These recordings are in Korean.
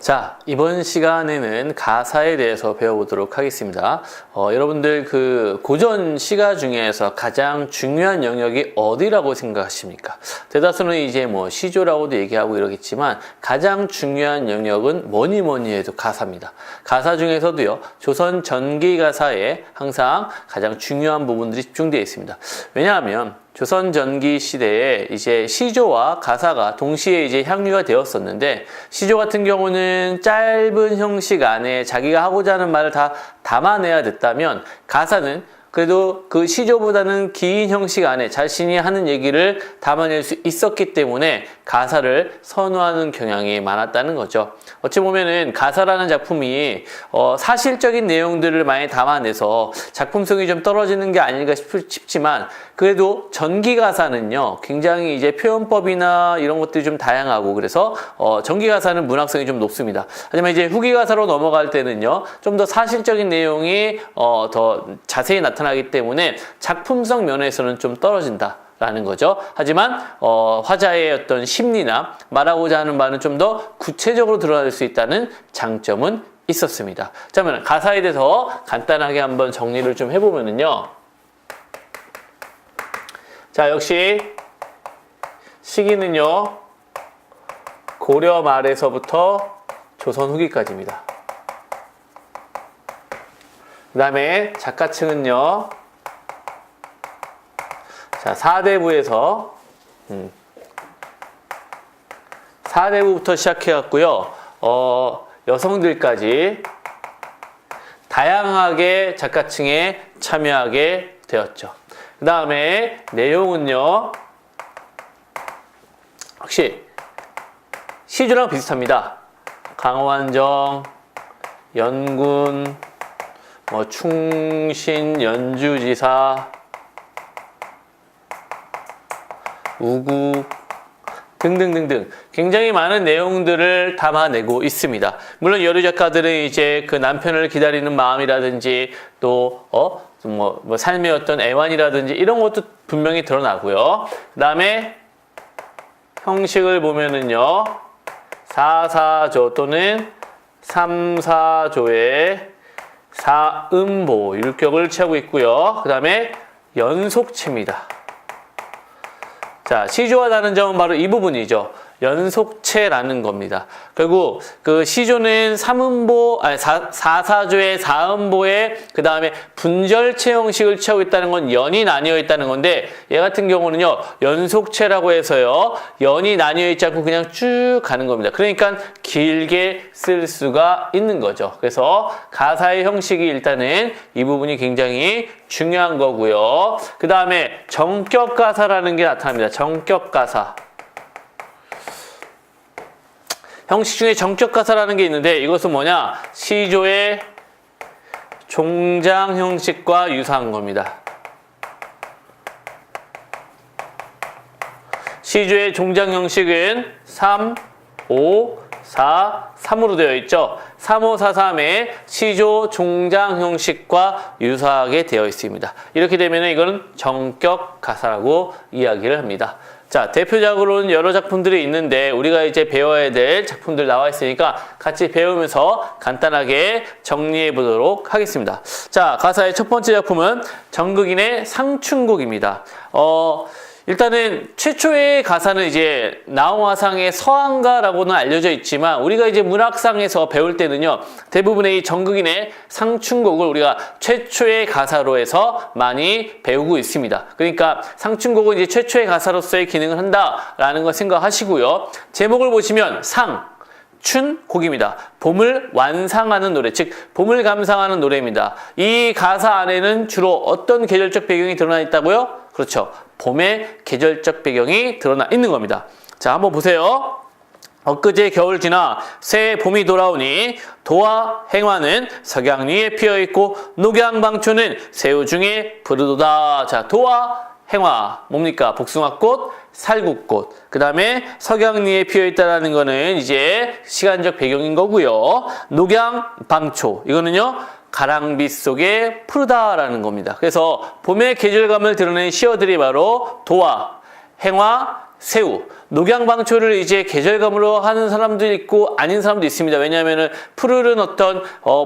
자, 이번 시간에는 가사에 대해서 배워보도록 하겠습니다. 여러분들 그 고전 시가 중에서 가장 중요한 영역이 어디라고 생각하십니까? 대다수는 이제 뭐 시조라고도 얘기하고 이러겠지만 가장 중요한 영역은 뭐니 해도 가사입니다. 가사 중에서도요, 조선 전기 가사에 항상 가장 중요한 부분들이 집중되어 있습니다. 왜냐하면 조선 전기 시대에 이제 시조와 가사가 동시에 이제 향유가 되었었는데, 시조 같은 경우는 짧은 형식 안에 자기가 하고자 하는 말을 다 담아내야 됐다면, 가사는 그래도 그 시조보다는 긴 형식 안에 자신이 하는 얘기를 담아낼 수 있었기 때문에 가사를 선호하는 경향이 많았다는 거죠. 어찌 보면은 가사라는 작품이 사실적인 내용들을 많이 담아내서 작품성이 좀 떨어지는 게 아닐까 싶지만, 그래도 전기 가사는요, 굉장히 이제 표현법이나 이런 것들이 좀 다양하고, 그래서 전기 가사는 문학성이 좀 높습니다. 하지만 이제 후기 가사로 넘어갈 때는요, 좀 더 사실적인 내용이 더 자세히 나타나기 때문에 작품성 면에서는 좀 떨어진다 라는 거죠. 하지만 화자의 어떤 심리나 말하고자 하는 바는 좀 더 구체적으로 드러날 수 있다는 장점은 있었습니다. 자, 그러면 가사에 대해서 간단하게 한번 정리를 좀 해보면은요, 자, 역시 시기는요, 고려 말에서부터 조선 후기까지입니다. 그 다음에 작가층은요, 자, 사대부에서 4대부부터 시작해갖고요, 여성들까지 다양하게 작가층에 참여하게 되었죠. 그 다음에 내용은요, 역시 시조랑 비슷합니다. 강원정, 연군, 충신, 연주지사, 우국 등등등등 굉장히 많은 내용들을 담아내고 있습니다. 물론 여러 작가들은 이제 그 남편을 기다리는 마음이라든지 또 삶의 어떤 애환이라든지 이런 것도 분명히 드러나고요. 그 다음에 형식을 보면은요, 4사조 또는 3사조의 사음보 율격을 취하고 있고요. 그 다음에 연속체입니다. 자, 시조와 다른 점은 바로 이 부분이죠. 연속체라는 겁니다. 결국 그 시조는 4사조의 사음보에 그 다음에 분절체 형식을 취하고 있다는 건 연이 나뉘어 있다는 건데, 얘 같은 경우는요, 연속체라고 해서요, 연이 나뉘어 있지 않고 그냥 쭉 가는 겁니다. 그러니까 길게 쓸 수가 있는 거죠. 그래서 가사의 형식이 일단은 이 부분이 굉장히 중요한 거고요. 그 다음에 정격 가사라는 게 나타납니다. 정격 가사. 형식 중에 정격 가사라는 게 있는데, 이것은 뭐냐? 시조의 종장 형식과 유사한 겁니다. 시조의 종장 형식은 3, 5, 4, 3으로 되어 있죠. 3, 5, 4, 3의 시조 종장 형식과 유사하게 되어 있습니다. 이렇게 되면 이거는 정격 가사라고 이야기를 합니다. 자, 대표작으로는 여러 작품들이 있는데 우리가 이제 배워야 될 작품들 나와 있으니까 같이 배우면서 간단하게 정리해 보도록 하겠습니다. 자, 가사의 첫 번째 작품은 정극인의 상춘곡입니다. 일단은 최초의 가사는 이제 나홍화상의 서한가라고는 알려져 있지만, 우리가 이제 문학상에서 배울 때는요, 대부분의 이 정극인의 상춘곡을 우리가 최초의 가사로 해서 많이 배우고 있습니다. 그러니까 상춘곡은 이제 최초의 가사로서의 기능을 한다라는 걸 생각하시고요. 제목을 보시면 춘곡입니다. 봄을 완상하는 노래, 즉 봄을 감상하는 노래입니다. 이 가사 안에는 주로 어떤 계절적 배경이 드러나 있다고요? 그렇죠. 봄의 계절적 배경이 드러나 있는 겁니다. 자, 한번 보세요. 엊그제 겨울 지나 새 봄이 돌아오니 도와 행화는 석양 위에 피어있고 녹양방초는 새우 중에 푸르도다. 자, 도와 행화 뭡니까? 복숭아꽃, 살구꽃. 그 다음에 석양리에 피어있다라는 거는 이제 시간적 배경인 거고요. 녹양방초, 이거는요, 가랑빛 속에 푸르다라는 겁니다. 그래서 봄의 계절감을 드러낸 시어들이 바로 도화, 행화, 새우. 녹양방초를 이제 계절감으로 하는 사람도 있고 아닌 사람도 있습니다. 왜냐하면은 푸르른 어떤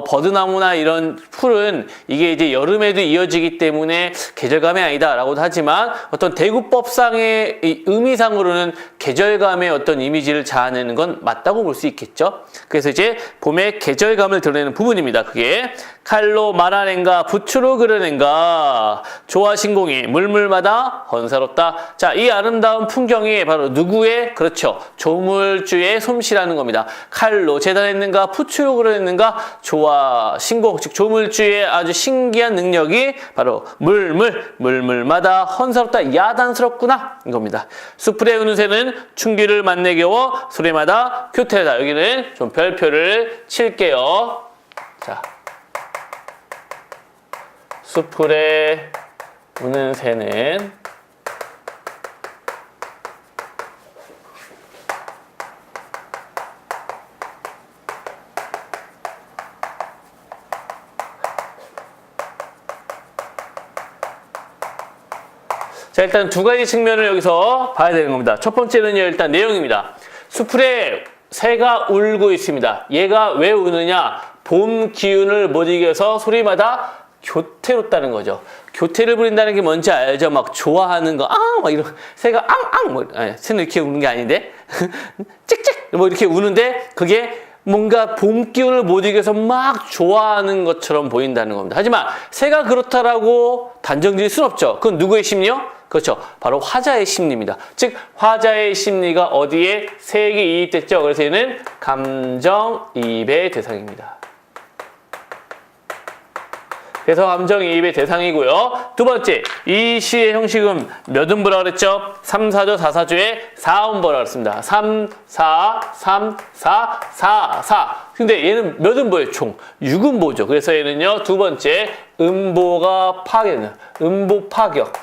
버드나무나 이런 풀은 이게 이제 여름에도 이어지기 때문에 계절감이 아니다라고도 하지만 어떤 대구법상의 이 의미상으로는 계절감의 어떤 이미지를 자아내는 건 맞다고 볼 수 있겠죠. 그래서 이제 봄의 계절감을 드러내는 부분입니다. 그게 칼로 말아낸가 붓으로 그려낸가 조화신공이 물물마다 헌사롭다. 자, 이 아름다운 풍경이 바로 누구의? 그렇죠. 조물주의 솜씨라는 겁니다. 칼로 재단했는가 붓으로 그려냈는가 조화신공, 즉 조물주의 아주 신기한 능력이 바로 물물마다 헌사롭다, 야단스럽구나 이겁니다. 숲풀의 은우새는 춘기를 만내 겨워 소리마다 교태다. 여기는 좀 별표를 칠게요. 자, 숲풀에 우는 새는 자, 일단 두 가지 측면을 여기서 봐야 되는 겁니다. 첫 번째는요, 일단 내용입니다. 숲풀에 새가 울고 있습니다. 얘가 왜 우느냐? 봄 기운을 못 이겨서 소리마다 교태롭다는 거죠. 교태를 부린다는 게 뭔지 알죠? 막 좋아하는 거, 막 이런, 새가 새는 이렇게 우는 게 아닌데, 찍찍! 뭐 이렇게 우는데, 그게 뭔가 봄 기운을 못 이겨서 막 좋아하는 것처럼 보인다는 겁니다. 하지만 새가 그렇다라고 단정 지을 순 없죠. 그건 누구의 심리요? 그렇죠. 바로 화자의 심리입니다. 즉 화자의 심리가 어디에 새에게 이입됐죠. 그래서 얘는 감정이입의 대상입니다. 그래서 감정이입의 대상이고요. 두 번째, 이 시의 형식은 몇 음보라 그랬죠? 3, 4조, 4, 4조의 4음보라 그랬습니다. 3, 4, 3, 4, 4, 4. 근데 얘는 몇 음보예요? 총 6음보죠. 그래서 얘는요, 두 번째, 음보가 파괴는 음보 파격.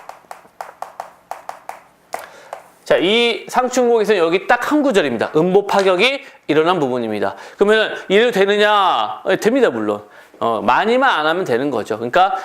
자, 이 상충곡에서 여기 딱 한 구절입니다. 음보 파격이 일어난 부분입니다. 그러면 이래도 되느냐? 됩니다, 물론. 많이만 안 하면 되는 거죠. 그러니까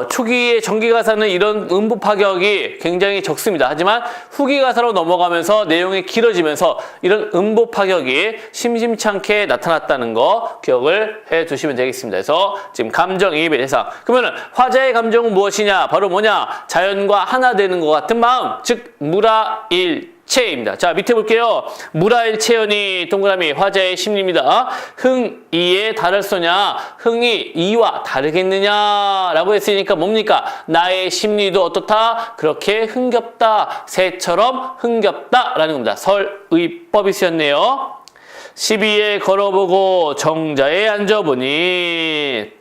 초기의 정기 가사는 이런 음보 파격이 굉장히 적습니다. 하지만 후기 가사로 넘어가면서 내용이 길어지면서 이런 음보 파격이 심심찮게 나타났다는 거 기억을 해 두시면 되겠습니다. 그래서 지금 감정이입의 대상. 그러면 화자의 감정은 무엇이냐? 바로 뭐냐? 자연과 하나 되는 것 같은 마음, 즉 무라일체입니다. 자, 밑에 볼게요. 무라일체연이 동그라미 화자의 심리입니다. 흥이에 다를 소냐? 흥이 이와 다르겠느냐? 라고 했으니까 뭡니까? 나의 심리도 어떻다? 그렇게 흥겹다. 새처럼 흥겹다. 라는 겁니다. 설의법이 쓰였네요. 12에 걸어보고 정자에 앉아보니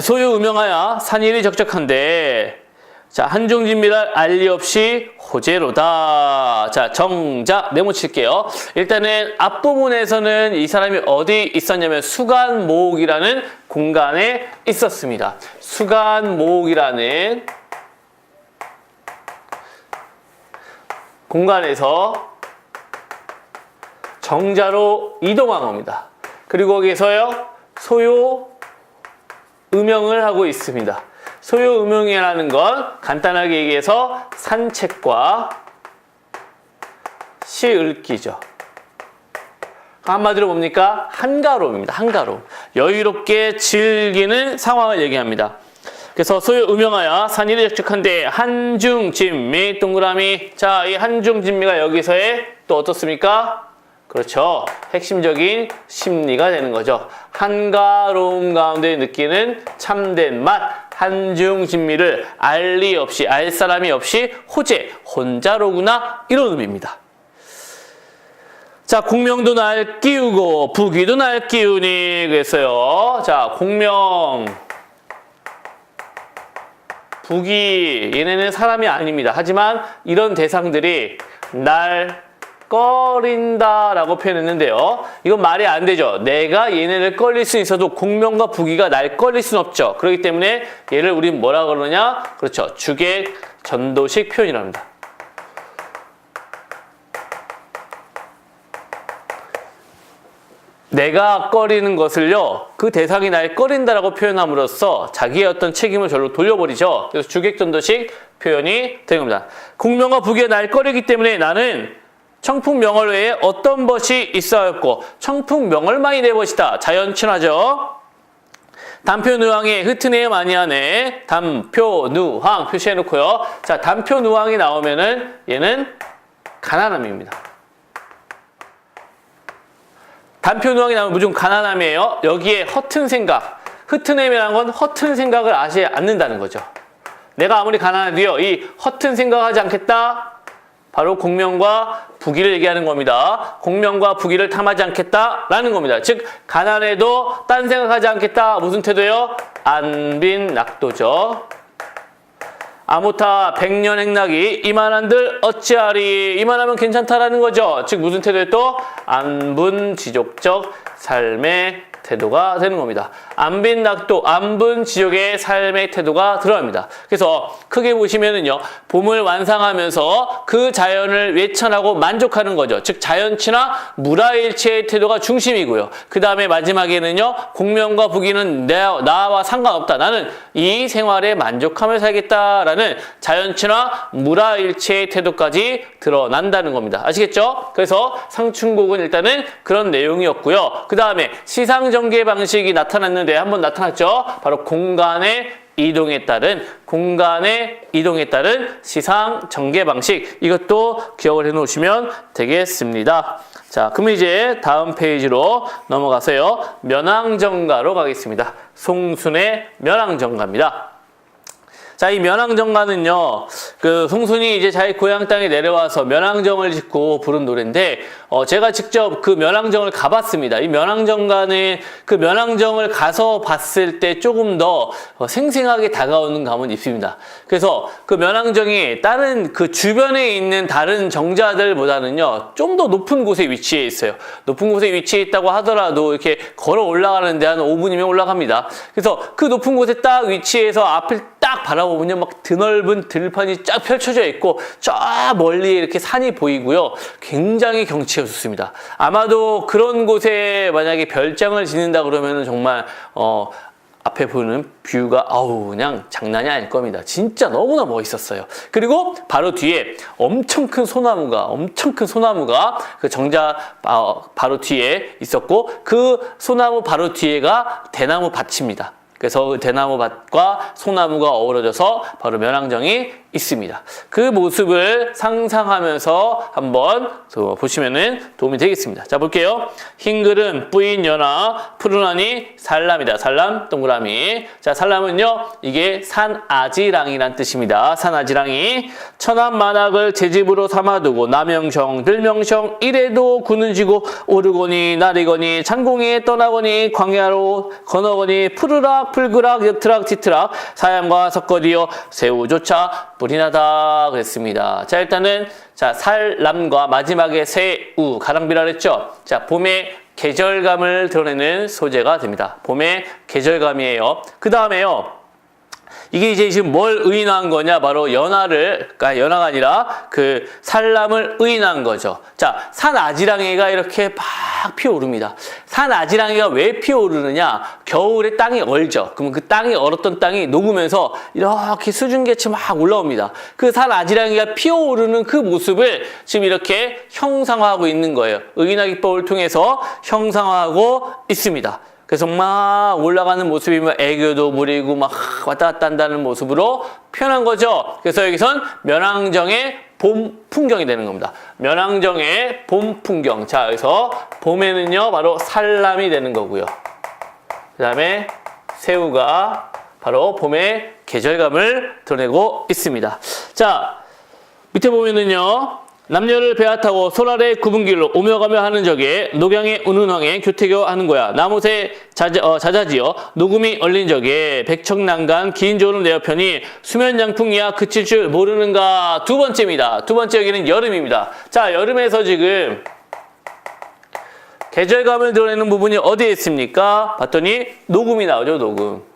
소유 음영하여 산일이 적적한데 자, 한중진미랄 알리 없이 호재로다. 자, 정자 네모칠게요. 일단은 앞부분에서는 이 사람이 어디 있었냐면 수간모옥이라는 공간에 있었습니다. 수간모옥이라는 공간에서 정자로 이동한 겁니다. 그리고 거기서요, 소요 음영을 하고 있습니다. 소요 음영이라는 건 간단하게 얘기해서 산책과 시읽기죠. 한마디로 뭡니까? 한가로움입니다. 한가로움. 여유롭게 즐기는 상황을 얘기합니다. 그래서 소요 음영하여 산일이 적적한데 한중진미 동그라미. 자, 이 한중진미가 여기서의 또 어떻습니까? 그렇죠. 핵심적인 심리가 되는 거죠. 한가로움 가운데 느끼는 참된 맛, 한중진미를 알 리 없이, 알 사람이 없이 호재, 혼자로구나, 이런 의미입니다. 자, 공명도 날 끼우고 부귀도 날 끼우니 그랬어요. 자, 공명, 부귀, 얘네는 사람이 아닙니다. 하지만 이런 대상들이 날 꺼린다라고 표현했는데요. 이건 말이 안 되죠. 내가 얘네를 꺼릴 수 있어도 공명과 부귀가 날 꺼릴 수는 없죠. 그렇기 때문에 얘를 우린 뭐라 그러느냐? 그렇죠. 주객 전도식 표현이랍니다. 내가 꺼리는 것을요, 그 대상이 날 꺼린다라고 표현함으로써 자기의 어떤 책임을 절로 돌려버리죠. 그래서 주객전도식 표현이 되는 겁니다. 공명과 부귀가 날 꺼리기 때문에 나는 청풍명월 외에 어떤 벗이 있어였고 청풍명월만이 내 벗이다. 자연 친화죠. 단표누황에 흩트네요 많이 하네. 단표누황 표시해놓고요. 자, 단표누황이 나오면은 얘는 가난함입니다. 단표누황이 나오면 무조건 가난함이에요. 여기에 허튼 생각, 흩트네요라는 건 허튼 생각을 하지 않는다는 거죠. 내가 아무리 가난해도요, 이 허튼 생각하지 않겠다. 바로 공명과 부귀를 얘기하는 겁니다. 공명과 부귀를 탐하지 않겠다라는 겁니다. 즉 가난해도 딴 생각하지 않겠다. 무슨 태도요? 안빈낙도죠. 아무타 백년행락이 이만한들 어찌하리. 이만하면 괜찮다라는 거죠. 즉 무슨 태도에 또 안분지족적 삶의 태도가 되는 겁니다. 안빈낙도, 안분지족의 삶의 태도가 들어갑니다. 그래서 크게 보시면은요, 봄을 완상하면서 그 자연을 외천하고 만족하는 거죠. 즉 자연친화, 무라일체의 태도가 중심이고요. 그 다음에 마지막에는요, 공명과 부귀는 나와 상관없다. 나는 이 생활에 만족하며 살겠다라는 자연친화, 무라일체의 태도까지 드러난다는 겁니다. 아시겠죠? 그래서 상충곡은 일단은 그런 내용이었고요. 그 다음에 시상전개 방식이 나타났는데 한번 나타났죠. 바로 공간의 이동에 따른 시상 전개 방식, 이것도 기억을 해 놓으시면 되겠습니다. 자, 그럼 이제 다음 페이지로 넘어가서요. 면왕정가로 가겠습니다. 송순의 면왕정가입니다. 자, 이 면왕정가는요, 그 송순이 이제 자기 고향 땅에 내려와서 면왕정을 짓고 부른 노래인데, 제가 직접 그 면왕정을 가봤습니다. 이 면왕정가는 그 면왕정을 가서 봤을 때 조금 더 생생하게 다가오는 감은 있습니다. 그래서 그 면왕정이 다른 그 주변에 있는 다른 정자들보다는요, 좀 더 높은 곳에 위치해 있어요. 높은 곳에 위치해 있다고 하더라도 이렇게 걸어 올라가는데 한 5분이면 올라갑니다. 그래서 그 높은 곳에 딱 위치해서 앞을 딱 바라보면요, 막 드넓은 들판이 쫙 펼쳐져 있고 저 멀리 이렇게 산이 보이고요. 굉장히 경치가 좋습니다. 아마도 그런 곳에 만약에 별장을 짓는다 그러면은 정말 앞에 보이는 뷰가 그냥 장난이 아닐 겁니다. 진짜 너무나 멋있었어요. 그리고 바로 뒤에 엄청 큰 소나무가 그 정자 바로 뒤에 있었고, 그 소나무 바로 뒤에가 대나무 밭입니다. 그래서 그 대나무 밭과 소나무가 어우러져서 바로 면왕정이 있습니다. 그 모습을 상상하면서 한번 보시면은 도움이 되겠습니다. 자, 볼게요. 흰글은 뿌인 연화, 푸른 하니 살람이다. 살람, 동그라미. 자, 살람은요, 이게 산아지랑이란 뜻입니다. 산아지랑이. 천안만학을 제 집으로 삼아두고 남영성, 들명성, 이래도 구는 지고 오르거니 나리거니 창공에 떠나거니 광야로 건너거니 푸르락 풀그락 여트락 뒤트락 사양과 섞어디어 새우조차 불이나다 그랬습니다. 자, 일단은 살람과 마지막에 새우 가랑비라 그랬죠. 자, 봄의 계절감을 드러내는 소재가 됩니다. 봄의 계절감이에요. 그 다음에요, 이게 이제 지금 뭘 의인화한 거냐? 바로 연화가 아니라 그 살람을 의인화한 거죠. 자, 산아지랑이가 이렇게 막 피어오릅니다. 산아지랑이가 왜 피어오르느냐? 겨울에 땅이 얼죠. 그러면 그 땅이 얼었던 땅이 녹으면서 이렇게 수증기같이 막 올라옵니다. 그 산아지랑이가 피어오르는 그 모습을 지금 이렇게 형상화하고 있는 거예요. 의인화 기법을 통해서 형상화하고 있습니다. 그래서 막 올라가는 모습이 막 애교도 부리고 막 왔다 갔다 한다는 모습으로 표현한 거죠. 그래서 여기선 면왕정의 봄 풍경이 되는 겁니다. 면왕정의 봄 풍경. 자, 여기서 봄에는요, 바로 살람이 되는 거고요. 그 다음에 새우가 바로 봄의 계절감을 드러내고 있습니다. 자, 밑에 보면은요, 남녀를 배아타고 소랄의 굽은 길로 오며가며 하는 적에 녹양의 운운왕에 교태교 하는 거야. 나못에 자자지어 녹음이 얼린 적에 백척난간 긴 조는 내 편이 수면장풍이야 그칠 줄 모르는가. 두 번째입니다. 두 번째 여기는 여름입니다. 자, 여름에서 지금 계절감을 드러내는 부분이 어디에 있습니까? 봤더니 녹음이 나오죠. 녹음.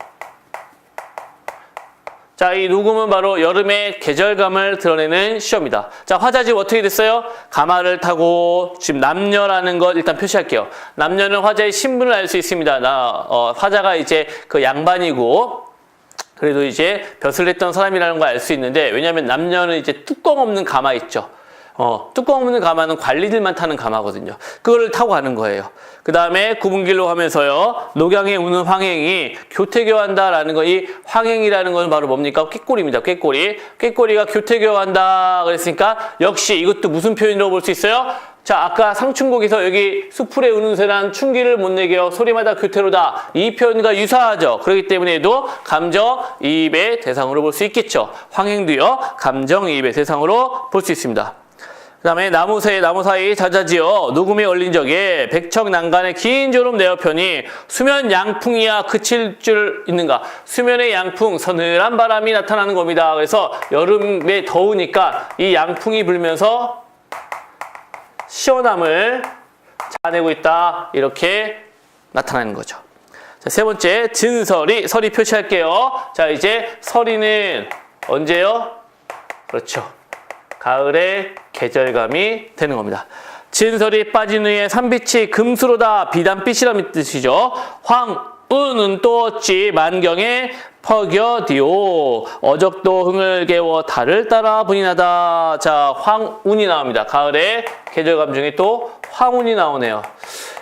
자, 이 녹음은 바로 여름의 계절감을 드러내는 시어입니다. 자, 화자 지금 어떻게 됐어요? 가마를 타고, 지금 남녀라는 것 일단 표시할게요. 남녀는 화자의 신분을 알 수 있습니다. 화자가 이제 그 양반이고, 그래도 이제 벼슬 냈던 사람이라는 걸 알 수 있는데, 왜냐하면 남녀는 이제 뚜껑 없는 가마 있죠. 뚜껑 없는 가마는 관리들만 타는 가마거든요. 그거를 타고 가는 거예요. 그 다음에 구분길로 하면서요. 녹양에 우는 황행이 교태교한다라는 거, 이 황행이라는 건 바로 뭡니까? 꾀꼬리입니다. 꾀꼬리. 꾀꼬리가 교태교한다 그랬으니까 역시 이것도 무슨 표현으로 볼 수 있어요? 자, 아까 상춘곡에서 여기 수풀에 우는 새란 충기를 못 내게요. 소리마다 교태로다. 이 표현과 유사하죠. 그렇기 때문에도 감정이입의 대상으로 볼 수 있겠죠. 황행도요. 감정이입의 대상으로 볼 수 있습니다. 그 다음에 나무 사이 자자지어 녹음에 얼린 적에 백척난간의 긴 졸음 내어 편이 수면 양풍이야 그칠 줄 있는가. 수면의 양풍, 서늘한 바람이 나타나는 겁니다. 그래서 여름에 더우니까 이 양풍이 불면서 시원함을 자아내고 있다. 이렇게 나타나는 거죠. 자, 세 번째, 진서리 표시할게요. 자, 이제 서리는 언제요? 그렇죠. 가을의 계절감이 되는 겁니다. 진설이 빠진 후에 산빛이 금수로다. 비단빛이라는 뜻이죠. 황운은 또 어찌 만경에 퍼겨디오. 어적도 흥을 개워 달을 따라 분이 나다. 자, 황운이 나옵니다. 가을의 계절감 중에 또 황운이 나오네요.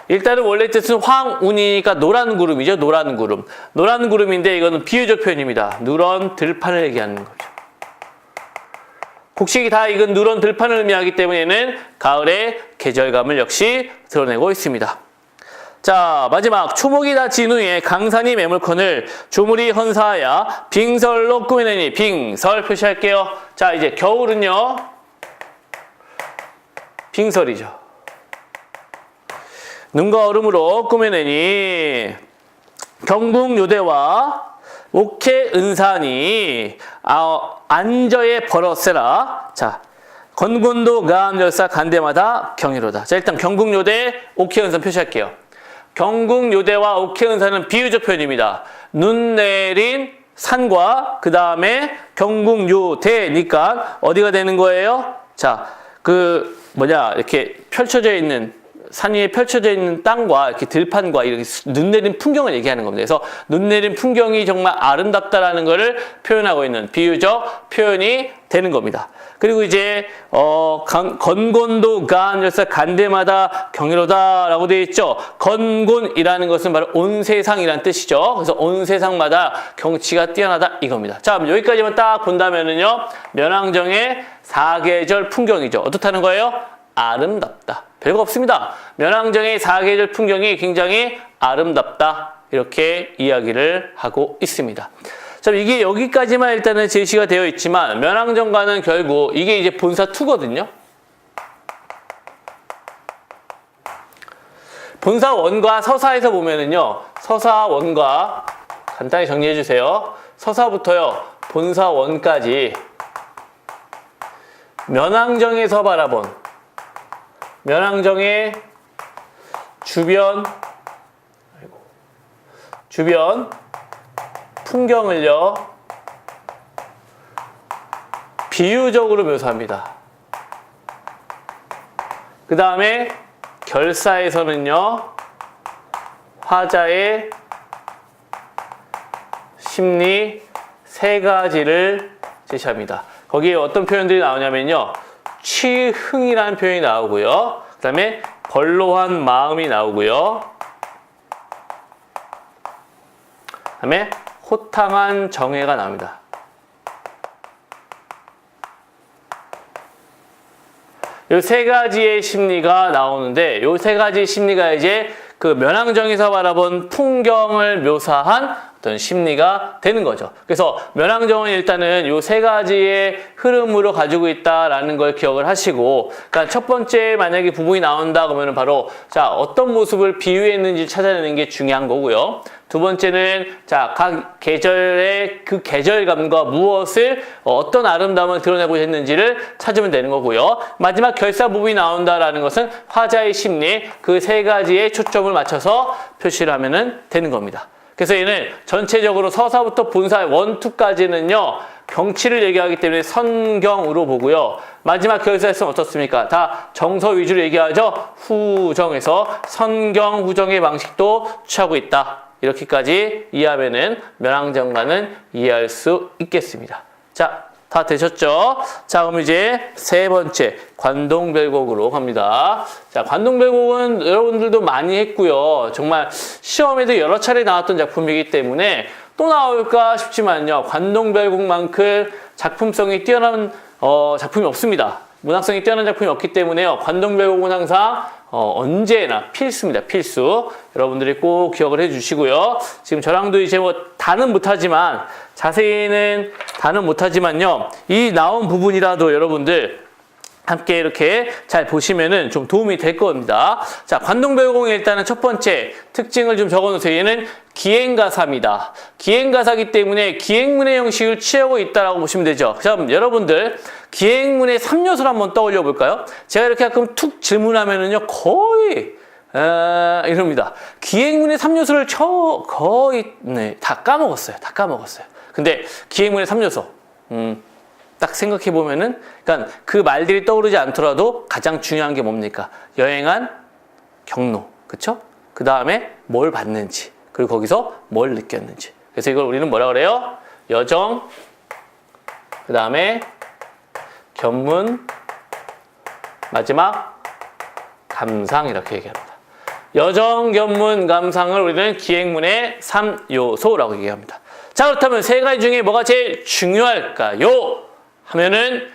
일단은 원래 뜻은 황운이니까 노란 구름이죠. 노란 구름. 노란 구름인데 이거는 비유적 표현입니다. 누런 들판을 얘기하는 거죠. 곡식이 다 익은 누런 들판을 의미하기 때문에는 가을의 계절감을 역시 드러내고 있습니다. 자, 마지막 초목이 다 진 후에 강산이 매물컨을 조물이 헌사하야 빙설로 꾸며내니 빙설 표시할게요. 자, 이제 겨울은요. 빙설이죠. 눈과 얼음으로 꾸며내니 경북요대와 옥해은산이 안저에 벌어세라. 자, 건곤도 가암열사 간대마다 경이로다. 자, 일단 경북요대 옥해은산 표시할게요. 경북요대와 옥해은산은 비유적 표현입니다. 눈 내린 산과 그 다음에 경북요대니까 어디가 되는 거예요? 자, 이렇게 펼쳐져 있는 산 위에 펼쳐져 있는 땅과 이렇게 들판과 이렇게 눈 내린 풍경을 얘기하는 겁니다. 그래서 눈 내린 풍경이 정말 아름답다라는 것을 표현하고 있는 비유적 표현이 되는 겁니다. 그리고 이제 건곤도 가암열사 간대마다 경이로다라고 되어 있죠. 건곤이라는 것은 바로 온 세상이란 뜻이죠. 그래서 온 세상마다 경치가 뛰어나다 이겁니다. 자, 여기까지만 딱 본다면은요. 면왕정의 사계절 풍경이죠. 어떻다는 거예요? 아름답다. 별거 없습니다. 면왕정의 사계절 풍경이 굉장히 아름답다. 이렇게 이야기를 하고 있습니다. 자, 이게 여기까지만 일단은 제시가 되어 있지만 면왕정과는 결국 이게 이제 본사 2거든요. 본사 1과 서사에서 보면은요. 서사 1과 간단히 정리해 주세요. 서사부터요. 본사 1까지 면왕정에서 바라본 면왕정의 주변 풍경을요 비유적으로 묘사합니다. 그 다음에 결사에서는요 화자의 심리 3가지를 제시합니다. 거기에 어떤 표현들이 나오냐면요 취흥이라는 표현이 나오고요. 그 다음에 벌로한 마음이 나오고요. 그 다음에 호탕한 정회가 나옵니다. 이 3가지의 심리가 나오는데 이 3가지 심리가 이제 그 면왕정에서 바라본 풍경을 묘사한 어떤 심리가 되는 거죠. 그래서 면왕정은 일단은 이 3가지의 흐름으로 가지고 있다라는 걸 기억을 하시고, 그러니까 첫 번째 만약에 부분이 나온다 그러면 바로 자 어떤 모습을 비유했는지 찾아내는 게 중요한 거고요. 두 번째는 자 각 계절의 그 계절감과 무엇을 어떤 아름다움을 드러내고 했는지를 찾으면 되는 거고요. 마지막 결사 부분이 나온다라는 것은 화자의 심리 그 3가지에 초점을 맞춰서 표시를 하면 되는 겁니다. 그래서 얘는 전체적으로 서사부터 본사 1, 2까지는요 경치를 얘기하기 때문에 선경으로 보고요. 마지막 결사에서는 어떻습니까? 다 정서 위주로 얘기하죠. 후정에서 선경, 후정의 방식도 취하고 있다. 이렇게까지 이해하면은 면왕정과는 이해할 수 있겠습니다. 자, 다 되셨죠? 자, 그럼 이제 세 번째 관동별곡으로 갑니다. 자, 관동별곡은 여러분들도 많이 했고요. 정말 시험에도 여러 차례 나왔던 작품이기 때문에 또 나올까 싶지만요. 관동별곡만큼 작품성이 뛰어난 작품이 없습니다. 문학성이 뛰어난 작품이 없기 때문에요. 관동별곡은 항상 언제나 필수입니다. 필수. 여러분들이 꼭 기억을 해주시고요. 지금 저랑도 이제 뭐 다는 못하지만 자세히는 다는 못하지만요. 이 나온 부분이라도 여러분들 함께 이렇게 잘 보시면은 좀 도움이 될 겁니다. 자, 관동별곡의 일단은 첫 번째 특징을 좀 적어놓으세요. 얘는 기행가사입니다. 기행가사이기 때문에 기행문의 형식을 취하고 있다라고 보시면 되죠. 그럼 여러분들 기행문의 3요소를 한번 떠올려 볼까요? 제가 이렇게 가끔 툭 질문하면은요 거의 이럽니다. 기행문의 3요소를 거의 다 까먹었어요. 다 까먹었어요. 근데 기행문의 3요소 딱 생각해 보면은, 그러니까 그 말들이 떠오르지 않더라도 가장 중요한 게 뭡니까? 여행한 경로, 그쵸? 그 다음에 뭘 봤는지, 그리고 거기서 뭘 느꼈는지. 그래서 이걸 우리는 뭐라 그래요? 여정, 그 다음에 견문, 마지막 감상 이렇게 얘기합니다. 여정, 견문, 감상을 우리는 기행문의 3요소라고 얘기합니다. 자, 그렇다면 세 가지 중에 뭐가 제일 중요할까요? 하면은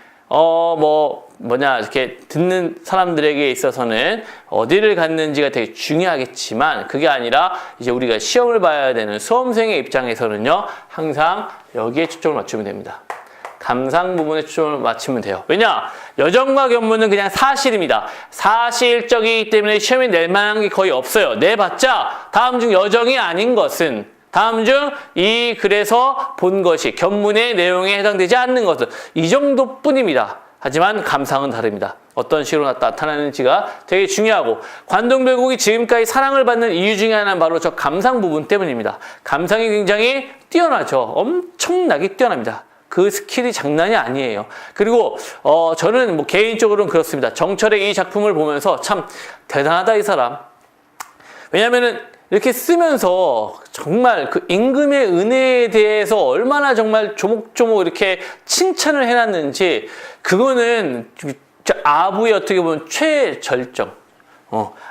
이렇게 듣는 사람들에게 있어서는 어디를 갔는지가 되게 중요하겠지만 그게 아니라 이제 우리가 시험을 봐야 되는 수험생의 입장에서는요 항상 여기에 초점을 맞추면 됩니다. 감상 부분에 초점을 맞추면 돼요. 왜냐? 여정과 견문은 그냥 사실입니다. 사실적이기 때문에 시험에 낼 만한 게 거의 없어요. 내봤자 다음 중 여정이 아닌 것은, 다음 중 이 글에서 본 것이 견문의 내용에 해당되지 않는 것은, 이 정도뿐입니다. 하지만 감상은 다릅니다. 어떤 식으로 나타나는지가 되게 중요하고, 관동별곡이 지금까지 사랑을 받는 이유 중에 하나는 바로 저 감상 부분 때문입니다. 감상이 굉장히 뛰어나죠. 엄청나게 뛰어납니다. 그 스킬이 장난이 아니에요. 그리고 저는 뭐 개인적으로는 그렇습니다. 정철의 이 작품을 보면서 참 대단하다 이 사람. 왜냐면은 이렇게 쓰면서 정말 그 임금의 은혜에 대해서 얼마나 정말 조목조목 이렇게 칭찬을 해놨는지, 그거는 아부의 어떻게 보면 최절정,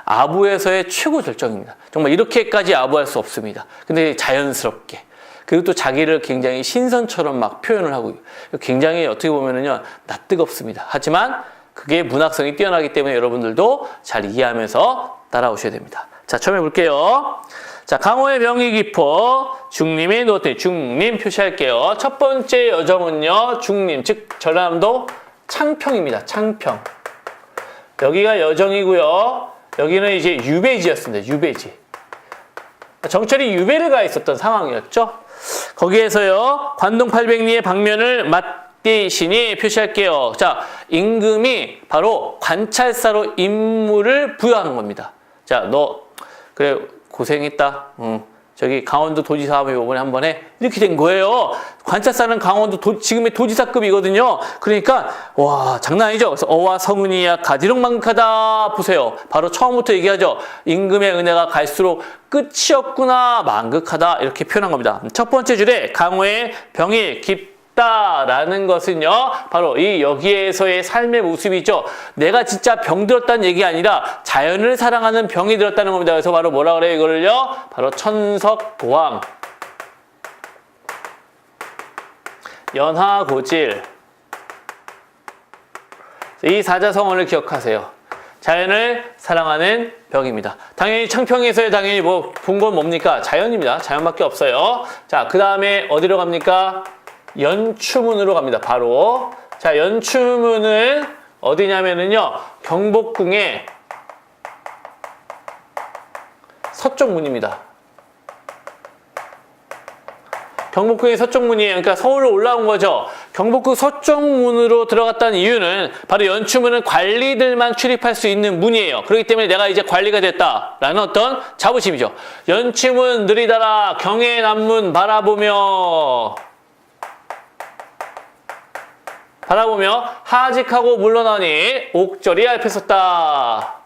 아부에서의 최고 절정입니다. 정말 이렇게까지 아부할 수 없습니다. 근데 자연스럽게, 그리고 또 자기를 굉장히 신선처럼 막 표현을 하고, 굉장히 어떻게 보면은요 낯뜨겁습니다. 하지만 그게 문학성이 뛰어나기 때문에 여러분들도 잘 이해하면서 따라오셔야 됩니다. 자, 처음 해볼게요. 자, 강호의 병이 깊어 중림이 누웠더니, 중림 표시할게요. 첫 번째 여정은요 중림, 즉 전라남도 창평입니다. 창평. 여기가 여정이고요. 여기는 이제 유배지였습니다. 유배지. 정철이 유배를 가 있었던 상황이었죠. 거기에서요 관동 800리의 방면을 맞대시니 표시할게요. 자, 임금이 바로 관찰사로 임무를 부여하는 겁니다. 자, 너 그래 고생했다. 저기 강원도 도지사하면 요번에 한 번에 이렇게 된 거예요. 관찰사는 강원도 지금의 도지사급이거든요. 그러니까 와 장난 아니죠. 그래서 어와 성은이야 가지런망극하다. 보세요. 바로 처음부터 얘기하죠. 임금의 은혜가 갈수록 끝이 없구나. 망극하다. 이렇게 표현한 겁니다. 첫 번째 줄에 강호의 병이 깊다라는 것은요 바로 이 여기에서의 삶의 모습이죠. 내가 진짜 병 들었다는 얘기 아니라 자연을 사랑하는 병이 들었다는 겁니다. 그래서 바로 뭐라 그래요 이거를요? 바로 천석고왕, 연하고질, 이 사자성어를 기억하세요. 자연을 사랑하는 병입니다. 당연히 창평에서의 당연히 뭐 본 건 뭡니까? 자연입니다. 자연밖에 없어요. 자, 그 다음에 어디로 갑니까? 연추문으로 갑니다. 바로. 자, 연추문은 어디냐면은요, 경복궁의 서쪽문입니다. 경복궁의 서쪽문이에요. 그러니까 서울로 올라온 거죠. 경복궁 서쪽문으로 들어갔다는 이유는 바로 연추문은 관리들만 출입할 수 있는 문이에요. 그렇기 때문에 내가 이제 관리가 됐다라는 어떤 자부심이죠. 연추문 느리다라 경해남문 바라보며 하직하고 물러나니 옥절이 얇혔었다.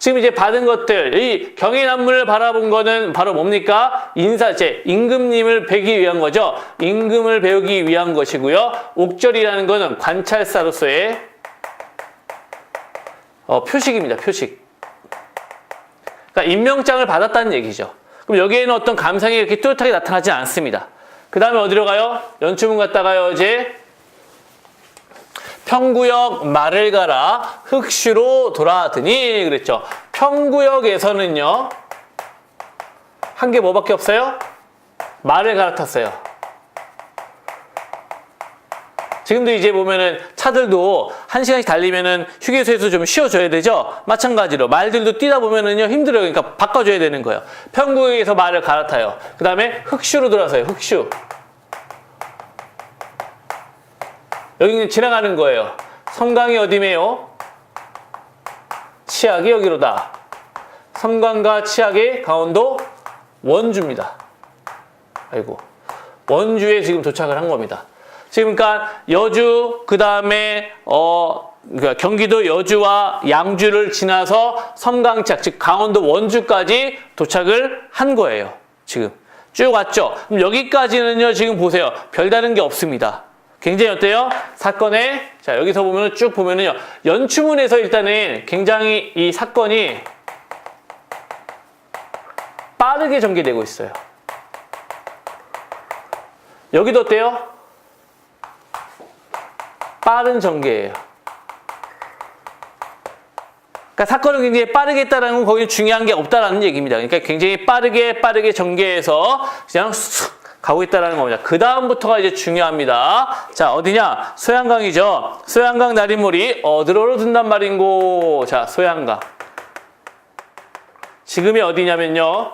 지금 이제 받은 것들, 이 경인한문을 바라본 거는 바로 뭡니까? 인사체, 임금님을 뵈기 위한 거죠. 임금을 배우기 위한 것이고요. 옥절이라는 거는 관찰사로서의 표식입니다. 표식. 그러니까 임명장을 받았다는 얘기죠. 그럼 여기에는 어떤 감상이 이렇게 뚜렷하게 나타나지 않습니다. 그 다음에 어디로 가요? 연추문 갔다가요, 이제 평구역 말을 가라 흑슈로 돌아드니 그랬죠. 평구역에서는요, 한 게 뭐밖에 없어요? 말을 갈아탔어요. 지금도 이제 보면은 차들도 1시간씩 달리면은 휴게소에서 좀 쉬어줘야 되죠? 마찬가지로 말들도 뛰다 보면은요, 힘들어요. 그러니까 바꿔줘야 되는 거예요. 평구역에서 말을 갈아타요. 그 다음에 흑슈로 돌아서요. 흑슈. 여기는 지나가는 거예요. 섬광이 어디매요? 치악이 여기로다. 섬광과 치악의 강원도 원주입니다. 아이고, 원주에 지금 도착을 한 겁니다. 지금 그러니까 여주, 그 다음에 그러니까 경기도 여주와 양주를 지나서 섬광치악, 즉 강원도 원주까지 도착을 한 거예요. 지금 쭉 왔죠. 그럼 여기까지는요, 지금 보세요. 별다른 게 없습니다. 굉장히 어때요? 사건에, 자, 여기서 보면은 쭉 보면은요, 연추문에서 일단은 굉장히 이 사건이 빠르게 전개되고 있어요. 여기도 어때요? 빠른 전개예요. 그러니까 사건을 굉장히 빠르게 했다는 건 거기는 중요한 게 없다라는 얘기입니다. 그러니까 굉장히 빠르게 전개해서 그냥 쑥 가고 있다는 겁니다. 그 다음부터가 이제 중요합니다. 자, 어디냐? 소양강이죠. 소양강 나린물이 어디로 든단 말인고. 자, 소양강. 지금이 어디냐면요,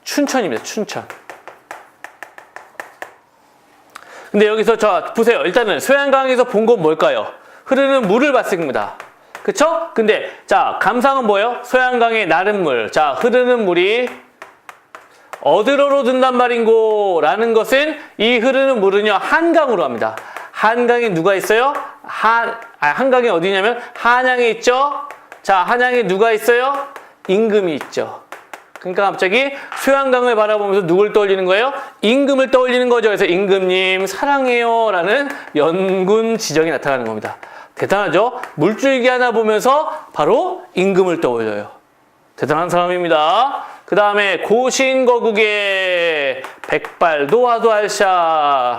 춘천입니다. 춘천. 근데 여기서 자, 보세요. 일단은 소양강에서 본 건 뭘까요? 흐르는 물을 봤습니다. 그쵸? 근데 자, 감상은 뭐예요? 소양강의 나른물. 자, 흐르는 물이 어디로 든단 말인고 라는 것은 이 흐르는 물은요, 한강으로 합니다. 한강에 누가 있어요? 한강이 어디냐면 한양에 있죠? 자, 한양에 누가 있어요? 임금이 있죠. 그러니까 갑자기 소양강을 바라보면서 누굴 떠올리는 거예요? 임금을 떠올리는 거죠. 그래서 임금님 사랑해요 라는 연군 지정이 나타나는 겁니다. 대단하죠? 물줄기 하나 보면서 바로 임금을 떠올려요. 대단한 사람입니다. 그 다음에 고신거국의 백발도화도할샤.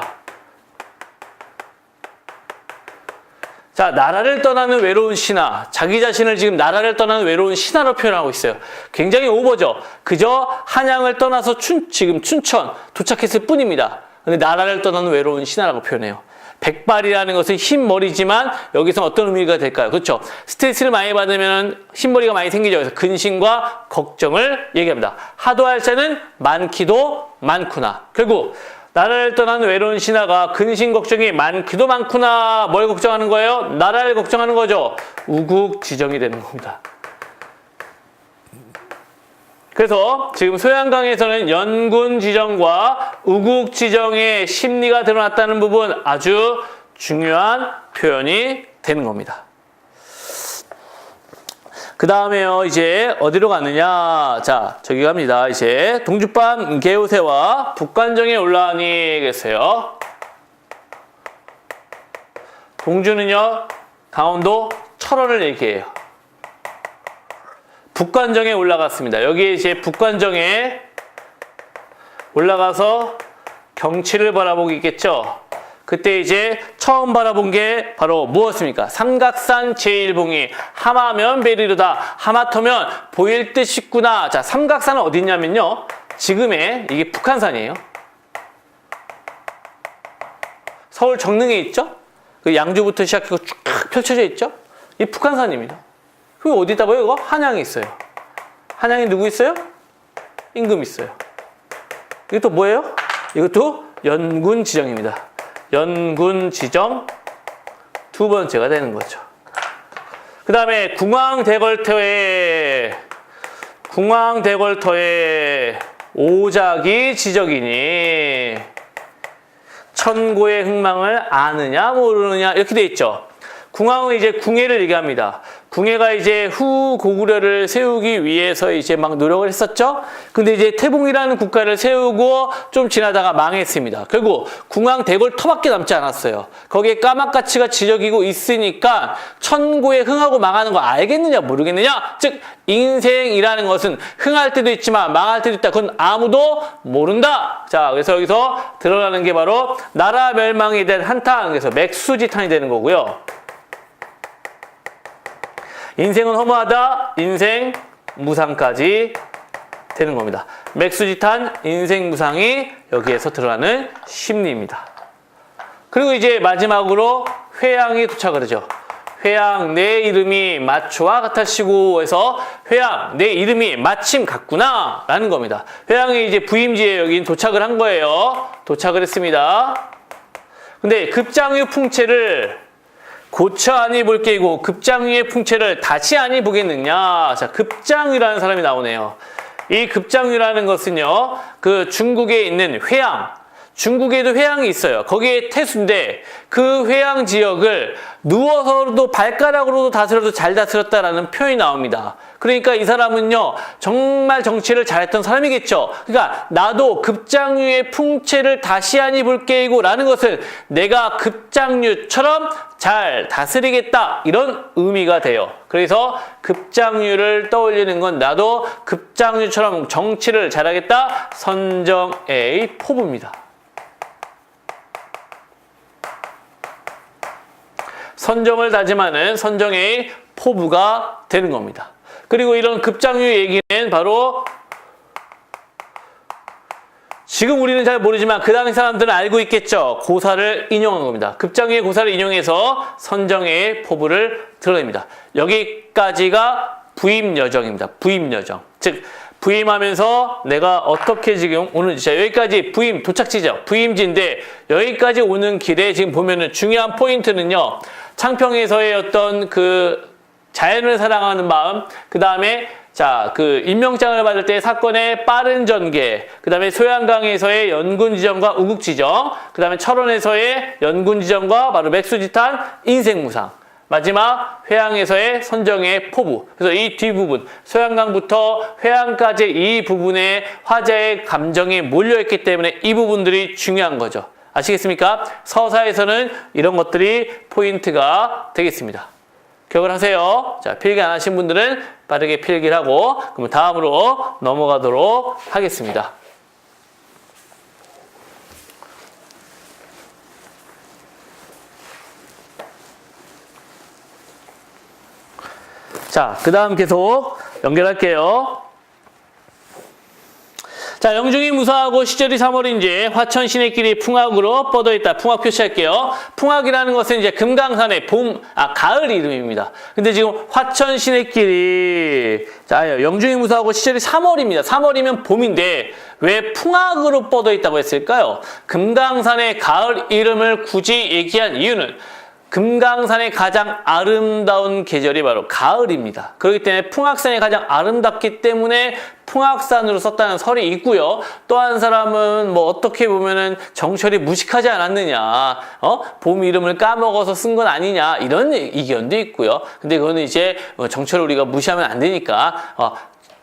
자, 나라를 떠나는 외로운 신하. 자기 자신을 지금 나라를 떠나는 외로운 신하로 표현하고 있어요. 굉장히 오버죠. 그저 한양을 떠나서 지금 춘천 도착했을 뿐입니다. 근데 나라를 떠나는 외로운 신하라고 표현해요. 백발이라는 것은 흰머리지만 여기서 어떤 의미가 될까요? 그렇죠. 스트레스를 많이 받으면 흰머리가 많이 생기죠. 그래서 근심과 걱정을 얘기합니다. 하도할자는 많기도 많구나. 결국 나라를 떠나는 외로운 신하가 근심 걱정이 많기도 많구나. 뭘 걱정하는 거예요? 나라를 걱정하는 거죠. 우국지정이 되는 겁니다. 그래서 지금 소양강에서는 연군지정과 우국지정의 심리가 드러났다는 부분, 아주 중요한 표현이 되는 겁니다. 그 다음에요, 이제 어디로 가느냐. 자, 저기 갑니다. 이제 동주반 개우세와 북관정에 올라가니 계세요. 동주는요, 강원도 철원을 얘기해요. 북관정에 올라갔습니다. 여기에 이제 북관정에 올라가서 경치를 바라보고 있겠죠. 그때 이제 처음 바라본 게 바로 무엇입니까? 삼각산 제1봉이 하마면 베리르다. 하마터면 보일 듯 싶구나. 자, 삼각산은 어디 있냐면요, 지금의 이게 북한산이에요. 서울 정릉에 있죠? 그 양주부터 시작해서 쭉 펼쳐져 있죠? 이 북한산입니다. 그리고 어디 있다고요? 이거 한양에 있어요. 한양에 누구 있어요? 임금 있어요. 이것도 뭐예요? 이것도 연군지정입니다. 연군지정 두 번째가 되는 거죠. 그 다음에 궁왕대궐터에 오작이 지적이니 천고의 흥망을 아느냐 모르느냐 이렇게 돼 있죠. 궁왕은 이제 궁예를 얘기합니다. 궁예가 이제 후고구려를 세우기 위해서 이제 막 노력을 했었죠. 근데 이제 태봉이라는 국가를 세우고 좀 지나다가 망했습니다. 결국 궁왕 대궐터밖에 남지 않았어요. 거기에 까막가치가 지저귀고 있으니까 천고에 흥하고 망하는 거 알겠느냐 모르겠느냐? 즉 인생이라는 것은 흥할 때도 있지만 망할 때도 있다. 그건 아무도 모른다. 자, 그래서 여기서 드러나는 게 바로 나라 멸망에 대한 한탄, 그래서 맥수지탄이 되는 거고요. 인생은 허무하다, 인생 무상까지 되는 겁니다. 맥수지탄, 인생 무상이 여기에서 드러나는 심리입니다. 그리고 이제 마지막으로 회양이 도착을 하죠. 회양, 내 이름이 마초와 같으시고 해서 회양, 내 이름이 마침 같구나 라는 겁니다. 회양이 이제 부임지에 여기 도착을 한 거예요. 도착을 했습니다. 근데 급장유 풍채를 고쳐 아니 볼 게이고 급장유의 풍채를 다시 아니 보겠느냐. 자, 급장유라는 사람이 나오네요. 이 급장유라는 것은요, 그 중국에 있는 회양, 중국에도 회양이 있어요. 거기에 태수인데 그 회양 지역을 누워서도 발가락으로도 다스려도 잘 다스렸다라는 표현이 나옵니다. 그러니까 이 사람은요, 정말 정치를 잘했던 사람이겠죠. 그러니까 나도 급장유의 풍채를 다시 아니 볼 게이고 라는 것은 내가 급장유처럼 잘 다스리겠다 이런 의미가 돼요. 그래서 급장유를 떠올리는 건 나도 급장유처럼 정치를 잘하겠다, 선정의 포부입니다. 선정을 다짐하는 선정의 포부가 되는 겁니다. 그리고 이런 급장유 얘기는 바로 지금 우리는 잘 모르지만 그 당시 사람들은 알고 있겠죠. 고사를 인용한 겁니다. 급장유의 고사를 인용해서 선정의 포부를 드러냅니다. 여기까지가 부임 여정입니다. 부임 여정. 즉 부임하면서 내가 어떻게 지금 오는 자 여기까지 부임 도착지죠. 부임지인데 여기까지 오는 길에 지금 보면은 중요한 포인트는요. 창평에서의 어떤 그 자연을 사랑하는 마음, 그 다음에 자, 그 임명장을 받을 때 사건의 빠른 전개, 그 다음에 소양강에서의 연군지정과 우국지정, 그 다음에 철원에서의 연군지정과 바로 맥수지탄, 인생무상, 마지막 회양에서의 선정의 포부. 그래서 이 뒷부분, 소양강부터 회양까지 이 부분에 화자의 감정이 몰려있기 때문에 이 부분들이 중요한 거죠. 아시겠습니까? 서사에서는 이런 것들이 포인트가 되겠습니다. 기억을 하세요. 자, 필기 안 하신 분들은 빠르게 필기를 하고 그럼 다음으로 넘어가도록 하겠습니다. 자, 그 다음 계속 연결할게요. 자, 영중이 무사하고 시절이 3월인지 화천 시내길이 풍악으로 뻗어있다. 풍악 표시할게요. 풍악이라는 것은 이제 금강산의 가을 이름입니다. 근데 지금 화천 시내길이, 자, 영중이 무사하고 시절이 3월입니다. 3월이면 봄인데 왜 풍악으로 뻗어있다고 했을까요? 금강산의 가을 이름을 굳이 얘기한 이유는 금강산의 가장 아름다운 계절이 바로 가을입니다. 그렇기 때문에 풍악산이 가장 아름답기 때문에 풍악산으로 썼다는 설이 있고요. 또 한 사람은 뭐 어떻게 보면은 정철이 무식하지 않았느냐, 봄 이름을 까먹어서 쓴 건 아니냐 이런 의견도 있고요. 근데 그거는 이제 정철을 우리가 무시하면 안 되니까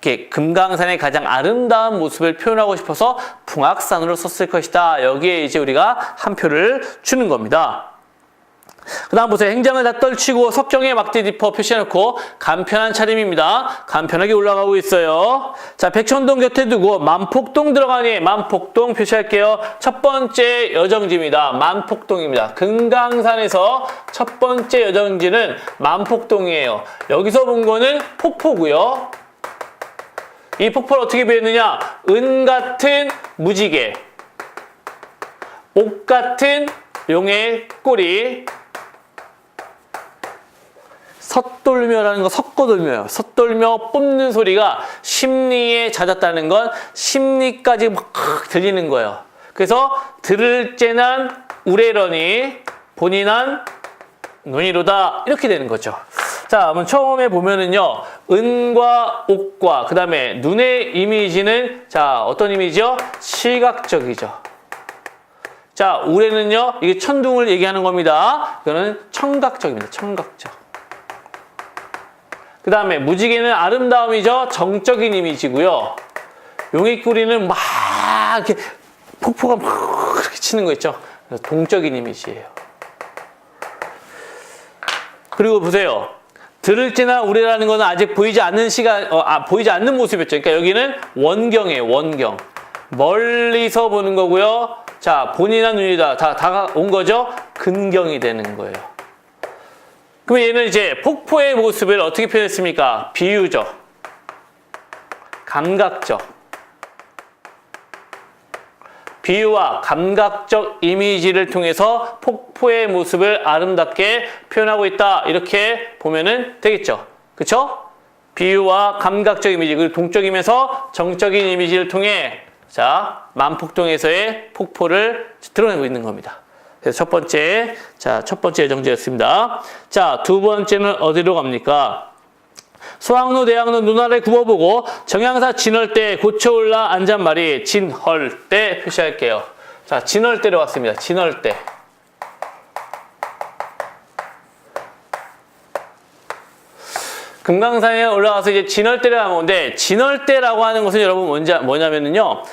이렇게 금강산의 가장 아름다운 모습을 표현하고 싶어서 풍악산으로 썼을 것이다. 여기에 이제 우리가 한 표를 주는 겁니다. 그 다음 보세요. 행장을 다 떨치고 석경에 막대 짚어 표시해놓고 간편한 차림입니다. 간편하게 올라가고 있어요. 자, 백천동 곁에 두고 만폭동 들어가니 만폭동 표시할게요. 첫 번째 여정지입니다. 만폭동입니다. 금강산에서 첫 번째 여정지는 만폭동이에요. 여기서 본 거는 폭포고요. 이 폭포를 어떻게 배웠느냐? 은 같은 무지개, 옥 같은 용의 꼬리, 섣돌며라는 거 섞어돌며요. 섣돌며 뽑는 소리가 심리에 잦았다는 건 심리까지 막 들리는 거예요. 그래서 들을 째난 우레러니 본인한 눈이로다 이렇게 되는 거죠. 자, 그럼 처음에 보면은요, 은과 옥과 그 다음에 눈의 이미지는 자 어떤 이미지요? 시각적이죠. 자, 우레는요, 이게 천둥을 얘기하는 겁니다. 이거는 청각적입니다. 청각적. 그 다음에 무지개는 아름다움이죠. 정적인 이미지고요. 용익구리는 막 이렇게 폭포가 막 이렇게 치는 거 있죠. 그래서 동적인 이미지예요. 그리고 보세요. 들을지나 우리라는 거는 아직 보이지 않는 보이지 않는 모습이었죠. 그러니까 여기는 원경이에요. 원경. 멀리서 보는 거고요. 자, 본이나 눈이다. 다 다가온 거죠. 근경이 되는 거예요. 그럼 얘는 이제 폭포의 모습을 어떻게 표현했습니까? 비유적, 감각적. 비유와 감각적 이미지를 통해서 폭포의 모습을 아름답게 표현하고 있다. 이렇게 보면은 되겠죠. 그쵸? 비유와 감각적 이미지, 그리고 동적이면서 정적인 이미지를 통해 자, 만폭동에서의 폭포를 드러내고 있는 겁니다. 그래서 첫 번째 예정지였습니다. 자, 두 번째는 어디로 갑니까? 소학로, 대학로, 눈알을 굽어보고 정향사 진월대 고쳐올라 앉은말이 진헐대 표시할게요. 자, 진월대로 왔습니다. 진월대. 금강산에 올라가서 이제 진월대를 하는 건데, 진월대라고 하는 것은 여러분 뭐냐면요.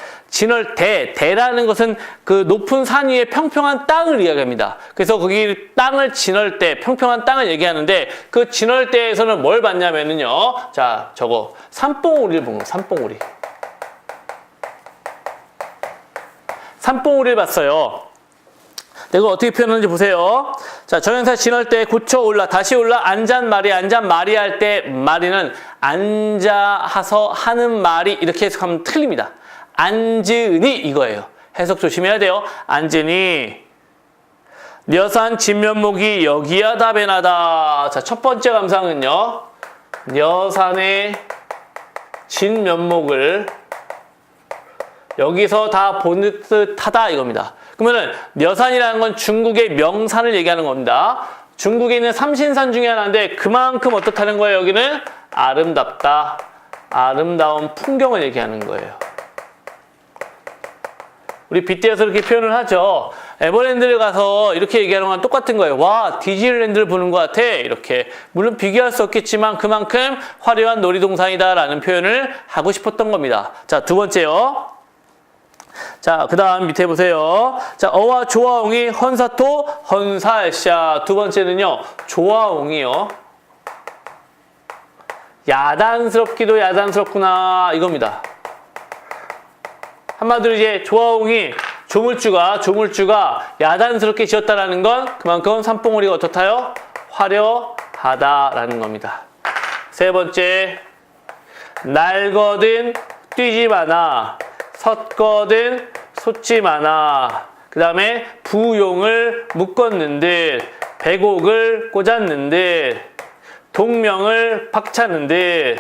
대라는 것은 그 높은 산 위에 평평한 땅을 이야기합니다. 그래서 거기 땅을 진월대, 평평한 땅을 얘기하는데, 그 진월대에서는 뭘 봤냐면요. 자, 저거 산봉우리를 본 거예요. 산봉우리. 산봉우리를 봤어요. 내가 어떻게 표현하는지 보세요. 자, 정형사 진월대 고쳐 올라, 다시 올라, 앉은말이 할 때 말이는 앉아서 하는 말이 이렇게 해석하면 틀립니다. 앉으니 이거예요. 해석 조심해야 돼요. 앉으니 녀산 진면목이 여기야 다변하다. 자, 첫 번째 감상은요. 녀산의 진면목을 여기서 다 보는 듯하다 이겁니다. 그러면은 녀산이라는 건 중국의 명산을 얘기하는 겁니다. 중국에 있는 삼신산 중에 하나인데 그만큼 어떻다는 거예요? 여기는 아름답다. 아름다운 풍경을 얘기하는 거예요. 우리 빗대어서 이렇게 표현을 하죠. 에버랜드를 가서 이렇게 얘기하는 건 똑같은 거예요. 와, 디즈니랜드를 보는 것 같아. 이렇게. 물론 비교할 수 없겠지만 그만큼 화려한 놀이동산이다라는 표현을 하고 싶었던 겁니다. 자, 두 번째요. 자, 그 다음 밑에 보세요. 자, 어와 조화옹이 헌사토 헌사샤. 두 번째는요. 조화옹이요. 야단스럽기도 야단스럽구나. 이겁니다. 한마디로 이제 조화옹이 조물주가 야단스럽게 지었다라는 건 그만큼 산봉우리가 어떻다요? 화려하다라는 겁니다. 세 번째, 날거든 뛰지 마나, 섰거든 솟지 마나. 그 다음에 부용을 묶었는 듯, 백옥을 꽂았는 듯, 동명을 박차는 듯,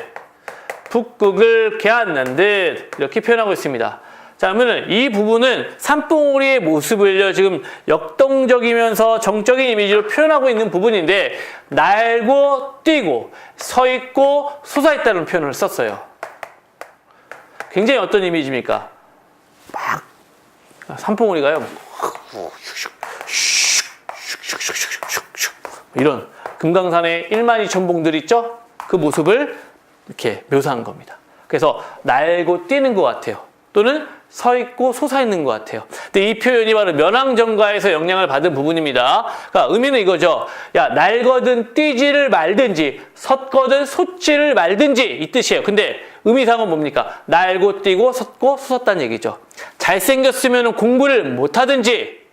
북극을 개안는 듯 이렇게 표현하고 있습니다. 자, 그러면 이 부분은 산봉우리의 모습을요, 지금 역동적이면서 정적인 이미지로 표현하고 있는 부분인데, 날고 뛰고 서 있고 솟아 있다는 표현을 썼어요. 굉장히 어떤 이미지입니까? 막 산봉우리가요, 이런 금강산의 1만 2천 봉들 있죠? 그 모습을 이렇게 묘사한 겁니다. 그래서 날고 뛰는 것 같아요. 또는 서 있고 솟아 있는 것 같아요. 근데 이 표현이 바로 면왕정가에서 영향을 받은 부분입니다. 그러니까 의미는 이거죠. 야, 날거든 뛰지를 말든지 섰거든 솟지를 말든지 이 뜻이에요. 근데 의미상은 뭡니까? 날고 뛰고 섰고 솟았다는 얘기죠. 잘생겼으면 공부를 못하든지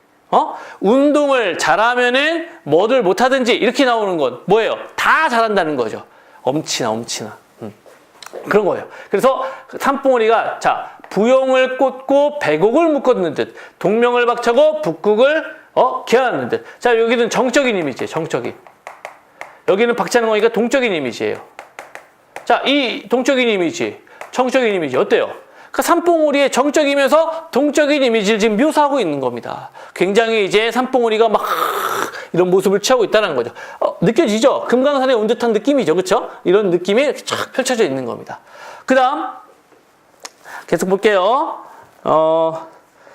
운동을 잘하면은 뭐를 못하든지 이렇게 나오는 건 뭐예요? 다 잘한다는 거죠. 엄친아. 그런 거예요. 그래서 산봉우리가 자, 부용을 꽂고 백옥을 묶었는 듯, 동명을 박차고 북극을 개하는 듯. 자, 여기는 정적인 이미지예요. 정적인. 여기는 박차는 거니까 동적인 이미지예요. 자, 이 동적인 이미지, 정적인 이미지 어때요? 그러니까 산봉우리의 정적이면서 동적인 이미지를 지금 묘사하고 있는 겁니다. 굉장히 이제 산봉우리가 막 이런 모습을 취하고 있다는 거죠. 느껴지죠? 금강산에 온 듯한 느낌이죠. 그렇죠? 이런 느낌이 쫙 펼쳐져 있는 겁니다. 그 다음 계속 볼게요.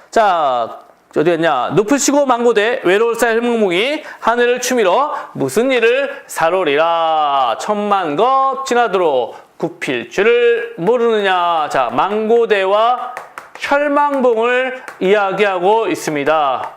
자, 어디 갔냐? 높을 치고 망고대 외로울사 혈망봉이 하늘을 추미러 무슨 일을 사로리라. 천만 것 지나도록 굽힐 줄을 모르느냐. 자, 망고대와 혈망봉을 이야기하고 있습니다.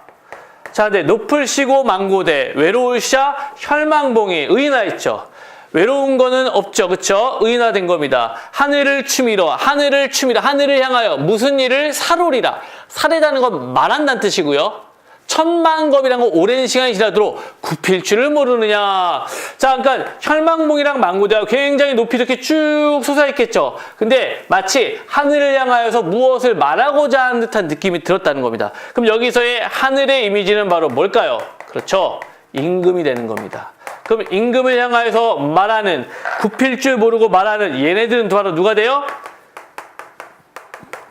자, 네, 높을 쉬고 망고대, 외로울샤 혈망봉이 의인화했죠. 외로운 거는 없죠. 그쵸? 의인화된 겁니다. 하늘을 추미러, 하늘을 향하여 무슨 일을 사로리라. 사례다는 건 말한다는 뜻이고요. 천만겁이라는 건 오랜 시간이 지나도록 굽힐 줄을 모르느냐. 자, 그러니까 혈망봉이랑 망고대가 굉장히 높이 이렇게 쭉 솟아있겠죠. 근데 마치 하늘을 향하여서 무엇을 말하고자 하는 듯한 느낌이 들었다는 겁니다. 그럼 여기서의 하늘의 이미지는 바로 뭘까요? 그렇죠. 임금이 되는 겁니다. 그럼 임금을 향하여서 말하는, 굽힐 줄 모르고 말하는 얘네들은 바로 누가 돼요?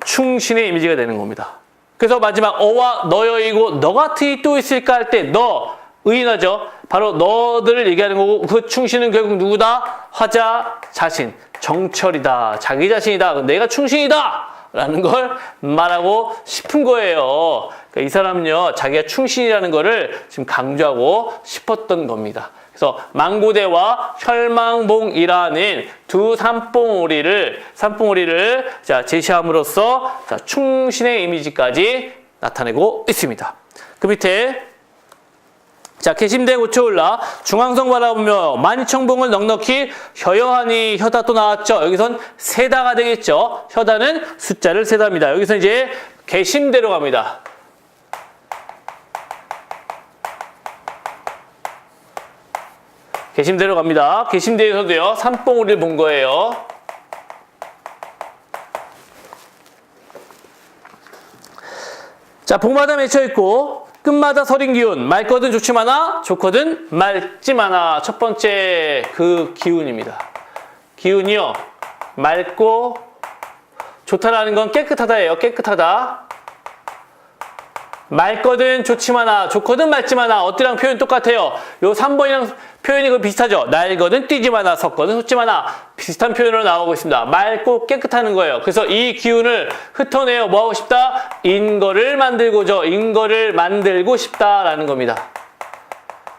충신의 이미지가 되는 겁니다. 그래서 마지막 어와 너여이고 너 같은 이 또 있을까 할 때 너, 의인하죠. 바로 너들을 얘기하는 거고 그 충신은 결국 누구다? 화자 자신, 정철이다. 자기 자신이다. 내가 충신이다. 라는 걸 말하고 싶은 거예요. 그러니까 이 사람은요, 자기가 충신이라는 거를 지금 강조하고 싶었던 겁니다. 그래서 망고대와 혈망봉이라는 두 산봉우리를 자, 제시함으로써 자, 충신의 이미지까지 나타내고 있습니다. 그 밑에 자, 개심대 고쳐 올라 중앙성 바라보며 만청봉을 넉넉히 혀여하니 혀다 또 나왔죠. 여기선 세다가 되겠죠. 혀다는 숫자를 세다입니다. 여기서 이제 개심대로 갑니다. 개심대로 갑니다. 개심대에서도요, 산봉우리를 본 거예요. 자, 봉마다 맺혀있고 끝마다 서린 기운, 맑거든 좋지만아, 좋거든 맑지만아. 첫 번째 그 기운입니다. 기운이요, 맑고 좋다라는 건 깨끗하다예요. 깨끗하다. 맑거든 좋지만아, 좋거든 맑지만아. 어디랑 표현 똑같아요. 요 3번이랑 표현이 그 비슷하죠. 날거든 뛰지만아, 섰거든 솟지만아. 비슷한 표현으로 나오고 있습니다. 맑고 깨끗하는 거예요. 그래서 이 기운을 흩어내어 뭐 하고 싶다? 인거를 만들고 싶다라는 겁니다.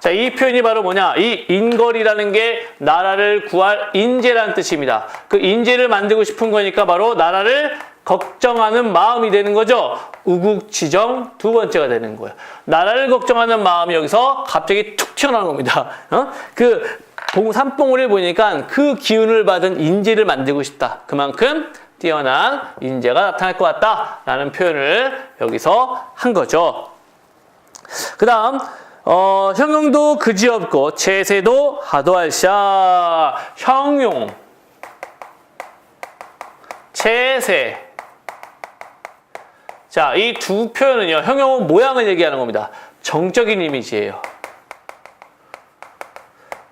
자, 이 표현이 바로 뭐냐? 이 인걸이라는 게 나라를 구할 인재라는 뜻입니다. 그 인재를 만들고 싶은 거니까 바로 나라를 걱정하는 마음이 되는 거죠. 우국지정 두 번째가 되는 거예요. 나라를 걱정하는 마음이 여기서 갑자기 툭 튀어나온 겁니다. 그 산봉우리를 보니까 그 기운을 받은 인재를 만들고 싶다. 그만큼 뛰어난 인재가 나타날 것 같다라는 표현을 여기서 한 거죠. 그 다음 형용도 그지없고 채세도 하도할샤. 형용, 채세. 자, 이 두 표현은요, 형용은 모양을 얘기하는 겁니다. 정적인 이미지예요.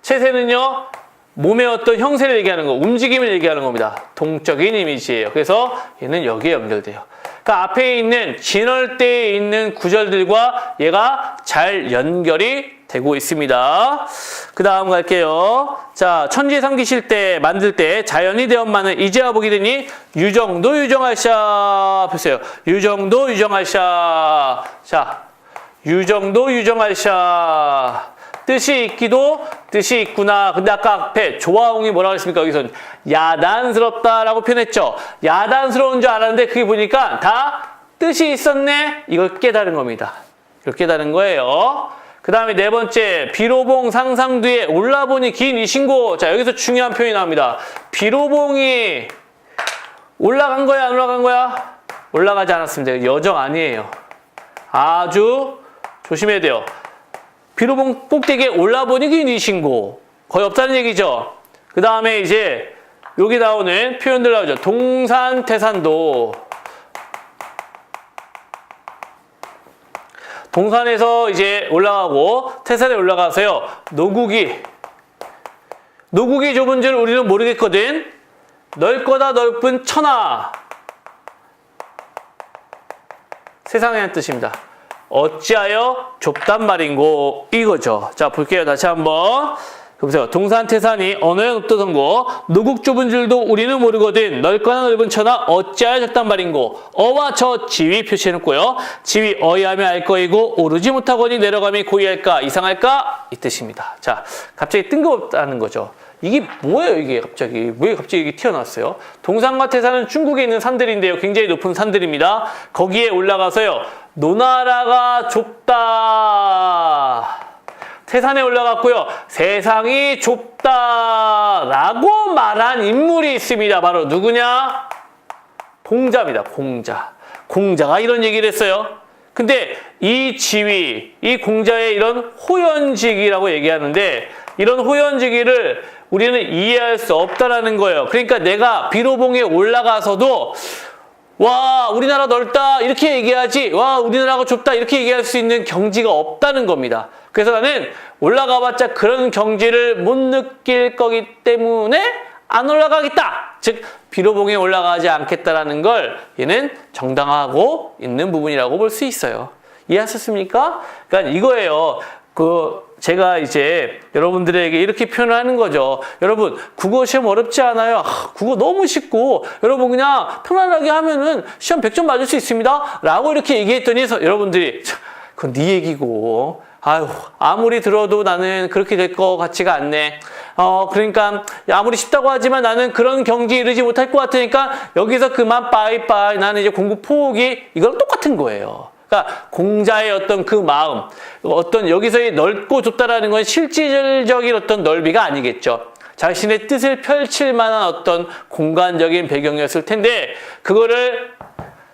채세는요, 몸의 어떤 형세를 얘기하는 거, 움직임을 얘기하는 겁니다. 동적인 이미지예요. 그래서 얘는 여기에 연결돼요. 그러니까 앞에 있는 진월대에 있는 구절들과 얘가 잘 연결이 되고 있습니다. 그 다음 갈게요. 자, 천지 삼기실 때 만들 때 자연이 되었마는 이제와 보기 되니 유정도 유정할샤. 보세요. 유정도 유정할샤. 자, 유정도 유정할샤. 뜻이 있기도 뜻이 있구나. 근데 아까 앞에 조화홍이 뭐라고 했습니까? 여기서는 야단스럽다라고 표현했죠. 야단스러운 줄 알았는데 그게 보니까 다 뜻이 있었네. 이걸 깨달은 겁니다. 이걸 깨달은 거예요. 그 다음에 네 번째, 비로봉 상상뒤에 올라보니 긴 이신고. 자, 여기서 중요한 표현이 나옵니다. 비로봉이 올라간 거야, 안 올라간 거야? 올라가지 않았습니다. 여정 아니에요. 아주 조심해야 돼요. 비로봉 꼭대기에 올라보니 긴 이신고. 거의 없다는 얘기죠. 그 다음에 이제 여기 나오는 표현들 나오죠. 동산, 태산도. 동산에서 이제 올라가고 태산에 올라가서요. 노국이 좁은 줄 우리는 모르겠거든. 넓거다 넓은 천하. 세상에 대한 뜻입니다. 어찌하여 좁단 말인고 이거죠. 자, 볼게요. 다시 한번. 보세요. 동산태산이 언어의 높도성고 노국 좁은 줄도 우리는 모르거든 넓거나 넓은 처나 어찌하여 적단 말인고 어와 저 지위 표시해놓고요. 지위 어이하면 알 거이고 오르지 못하거니 내려감이 고이할까 이상할까 이 뜻입니다. 자, 갑자기 뜬금없다는 거죠. 이게 뭐예요 이게 갑자기 왜 갑자기 이게 튀어나왔어요? 동산과 태산은 중국에 있는 산들인데요. 굉장히 높은 산들입니다. 거기에 올라가서요. 노나라가 좁다. 태산에 올라갔고요. 세상이 좁다라고 말한 인물이 있습니다. 바로 누구냐? 공자입니다. 공자. 공자가 이런 얘기를 했어요. 근데 이 지위, 이 공자의 이런 호연지기라고 얘기하는데 이런 호연지기를 우리는 이해할 수 없다라는 거예요. 그러니까 내가 비로봉에 올라가서도 와 우리나라 넓다 이렇게 얘기하지 와 우리나라가 좁다 이렇게 얘기할 수 있는 경지가 없다는 겁니다. 그래서 나는 올라가봤자 그런 경지를 못 느낄 거기 때문에 안 올라가겠다. 즉 비로봉에 올라가지 않겠다라는 걸 얘는 정당하고 있는 부분이라고 볼 수 있어요. 이해하셨습니까? 그러니까 이거예요. 제가 이제 여러분들에게 이렇게 표현을 하는 거죠. 여러분 국어 시험 어렵지 않아요. 국어 너무 쉽고 여러분 그냥 편안하게 하면은 시험 100점 맞을 수 있습니다. 라고 이렇게 얘기했더니 여러분들이 그건 네 얘기고 아유 아무리 들어도 나는 그렇게 될 것 같지가 않네. 그러니까 아무리 쉽다고 하지만 나는 그런 경지에 이르지 못할 것 같으니까 여기서 그만 빠이빠이 나는 이제 공부 포기 이거랑 똑같은 거예요. 그러니까 공자의 어떤 그 마음, 어떤 여기서의 넓고 좁다라는 건 실질적인 어떤 넓이가 아니겠죠. 자신의 뜻을 펼칠 만한 어떤 공간적인 배경이었을 텐데 그거를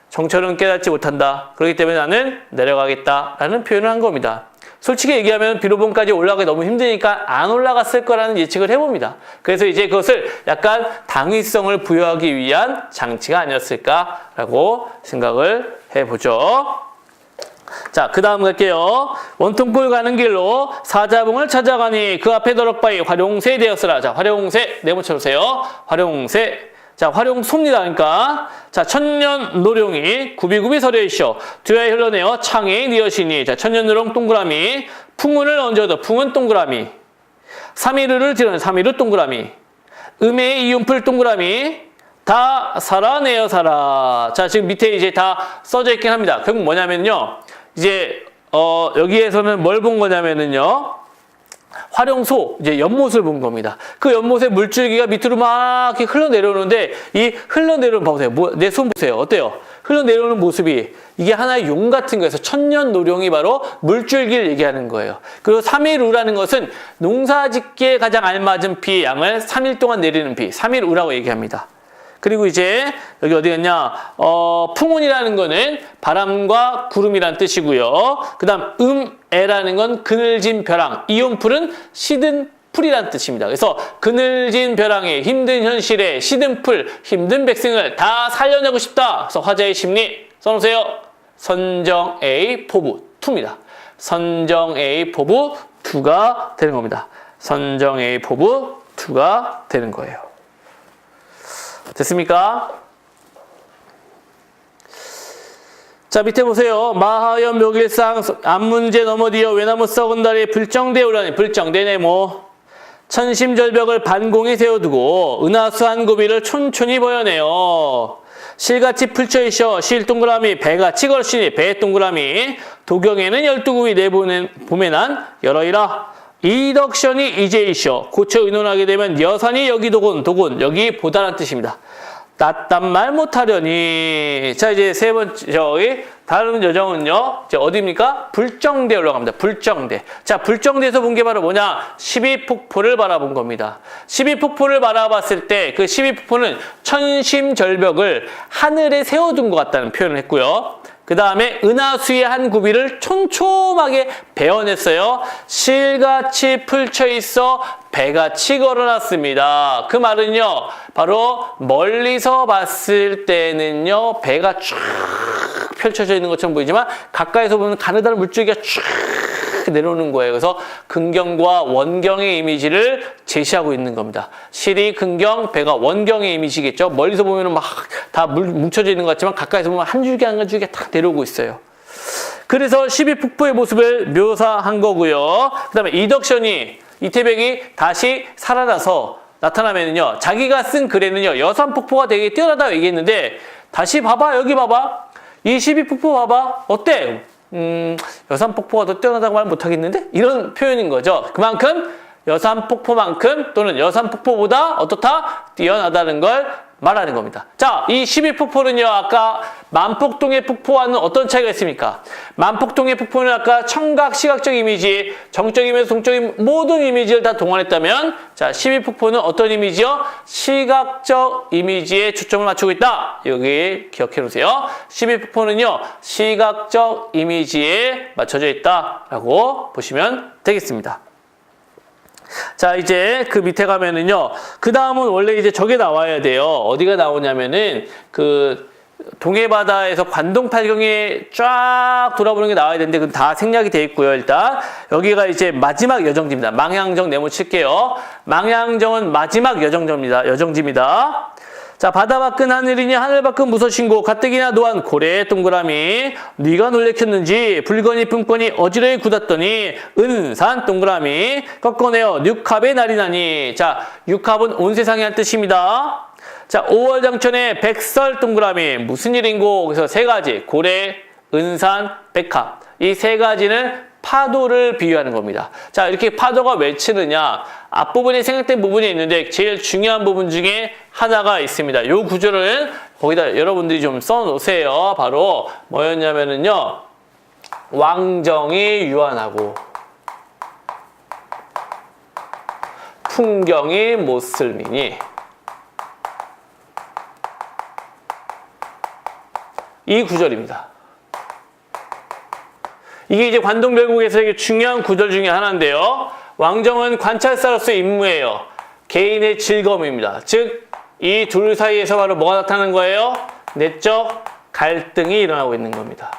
정철은 깨닫지 못한다. 그렇기 때문에 나는 내려가겠다라는 표현을 한 겁니다. 솔직히 얘기하면 비로봉까지 올라가기 너무 힘드니까 안 올라갔을 거라는 예측을 해봅니다. 그래서 이제 그것을 약간 당위성을 부여하기 위한 장치가 아니었을까라고 생각을 해보죠. 자, 그 다음 갈게요. 원통골 가는 길로 사자봉을 찾아가니 그 앞에 더럭바위 활용새 되었으라. 자, 활용새 네모쳐보세요. 활용새. 자, 활용소입니다. 그러니까 자, 천년노룡이 굽이굽이 서려 있어 두야에 흘러내어 창에 니어시니. 자, 천년노룡 동그라미 풍운을 얹어도 풍은 동그라미 삼이르를 드러내 삼이르 동그라미 음의 이음풀 동그라미 다 살아내어 살아. 자, 지금 밑에 이제 다 써져 있긴 합니다. 결국 뭐냐면요. 이제 여기에서는 뭘 본 거냐면은요. 활용소, 이제 연못을 본 겁니다. 그 연못의 물줄기가 밑으로 막 이렇게 흘러내려오는데 이 흘러내려오는 봐보세요. 내 손 보세요. 어때요? 흘러내려오는 모습이 이게 하나의 용 같은 거여서 천년노룡이 바로 물줄기를 얘기하는 거예요. 그리고 3일우라는 것은 농사짓기에 가장 알맞은 비의 양을 3일 동안 내리는 비, 3일우라고 얘기합니다. 그리고 이제 여기 어디였냐? 풍운이라는 거는 바람과 구름이란 뜻이고요. 그 다음 애라는 건 그늘진 벼랑, 이온풀은 시든 풀이란 뜻입니다. 그래서 그늘진 벼랑에 힘든 현실에 시든 풀, 힘든 백성을 다 살려내고 싶다. 그래서 화자의 심리 써놓으세요. 선정 A 포부 2입니다. 선정 A 포부 2가 되는 겁니다. 선정 A 포부 2가 되는 거예요. 됐습니까? 자, 밑에 보세요. 마하연 묘길상 안문제 넘어디어 외나무 썩은 다리 불정대 오라니 불정대 네모 천심절벽을 반공에 세워두고 은하수한 고비를 촌촌히 보여내요. 실같이 풀쳐있어 실 동그라미 배같이 걸으시니 배 동그라미 도경에는 12구위 내봄에 난 열어이라 이덕션이 이제 이셔 고쳐 의논하게 되면 여산이 여기 도군 여기 보다란 뜻입니다. 낫단 말 못하려니. 자, 이제 세 번째 저기 다른 여정은요. 이제 어디입니까? 불정대 올라갑니다. 불정대. 자, 불정대에서 본 게 바로 뭐냐? 12폭포를 바라본 겁니다. 12폭포를 바라봤을 때 그 12폭포는 천심절벽을 하늘에 세워둔 것 같다는 표현을 했고요. 그 다음에 은하수의 한 구비를 촘촘하게 베어냈어요. 실같이 펼쳐 있어 배같이 걸어놨습니다. 그 말은요, 바로 멀리서 봤을 때는요, 배가 쫙 펼쳐져 있는 것처럼 보이지만 가까이서 보면 가느다란 물줄기가 쫙 내려오는 거예요. 그래서 근경과 원경의 이미지를 제시하고 있는 겁니다. 실이 근경, 배가 원경의 이미지겠죠. 멀리서 보면 막 다 뭉쳐져 있는 것 같지만 가까이서 보면 한 줄기 한 줄기 다 내려오고 있어요. 그래서 12폭포의 모습을 묘사한 거고요. 그 다음에 이덕션이 이태백이 다시 살아나서 나타나면은요, 자기가 쓴 글에는요, 여산폭포가 되게 뛰어나다고 얘기했는데, 다시 봐봐, 여기 봐봐. 이 12폭포 봐봐. 어때? 여산폭포가 더 뛰어나다고 말 못하겠는데? 이런 표현인 거죠. 그만큼 여산폭포만큼 또는 여산폭포보다 어떻다? 뛰어나다는 걸 말하는 겁니다. 자, 이 12폭포는요, 아까 만폭동의 폭포와는 어떤 차이가 있습니까? 만폭동의 폭포는 아까 청각, 시각적 이미지, 정적이면서 동적인 모든 이미지를 다 동원했다면, 자, 12폭포는 어떤 이미지요? 시각적 이미지에 초점을 맞추고 있다. 여기 기억해 놓으세요. 12폭포는요, 시각적 이미지에 맞춰져 있다라고 보시면 되겠습니다. 자, 이제 그 밑에 가면은요, 그 다음은 원래 이제 저게 나와야 돼요. 어디가 나오냐면은, 그, 동해바다에서 관동팔경에 쫙 돌아보는 게 나와야 되는데, 그건 다 생략이 돼 있고요, 일단. 여기가 이제 마지막 여정지입니다. 망향정 네모 칠게요. 망향정은 마지막 여정지입니다. 자, 바다 밖은 하늘이니 하늘 밖은 무서신고 가뜩이나 노한 고래 동그라미 네가 놀래켰는지 불거니 뿜거니 어지러이 굳었더니 은산 동그라미 꺾어내어 육합의 날이 나니. 자, 육합은 온 세상이 한 뜻입니다. 자, 5월 장천에 백설 동그라미 무슨 일인고. 그래서 세 가지 고래, 은산, 백합 이 세 가지는 파도를 비유하는 겁니다. 자, 이렇게 파도가 왜 치느냐? 앞부분에 생략된 부분이 있는데 제일 중요한 부분 중에 하나가 있습니다. 이 구조를 거기다 여러분들이 좀 써놓으세요. 바로 뭐였냐면은요, 왕정이 유한하고 풍경이 못슬미니. 이 구절입니다. 이게 이제 관동별국에서 되게 중요한 구절 중에 하나인데요. 왕정은 관찰사로서의 임무예요. 개인의 즐거움입니다. 즉, 이 둘 사이에서 바로 뭐가 나타나는 거예요? 내적 갈등이 일어나고 있는 겁니다.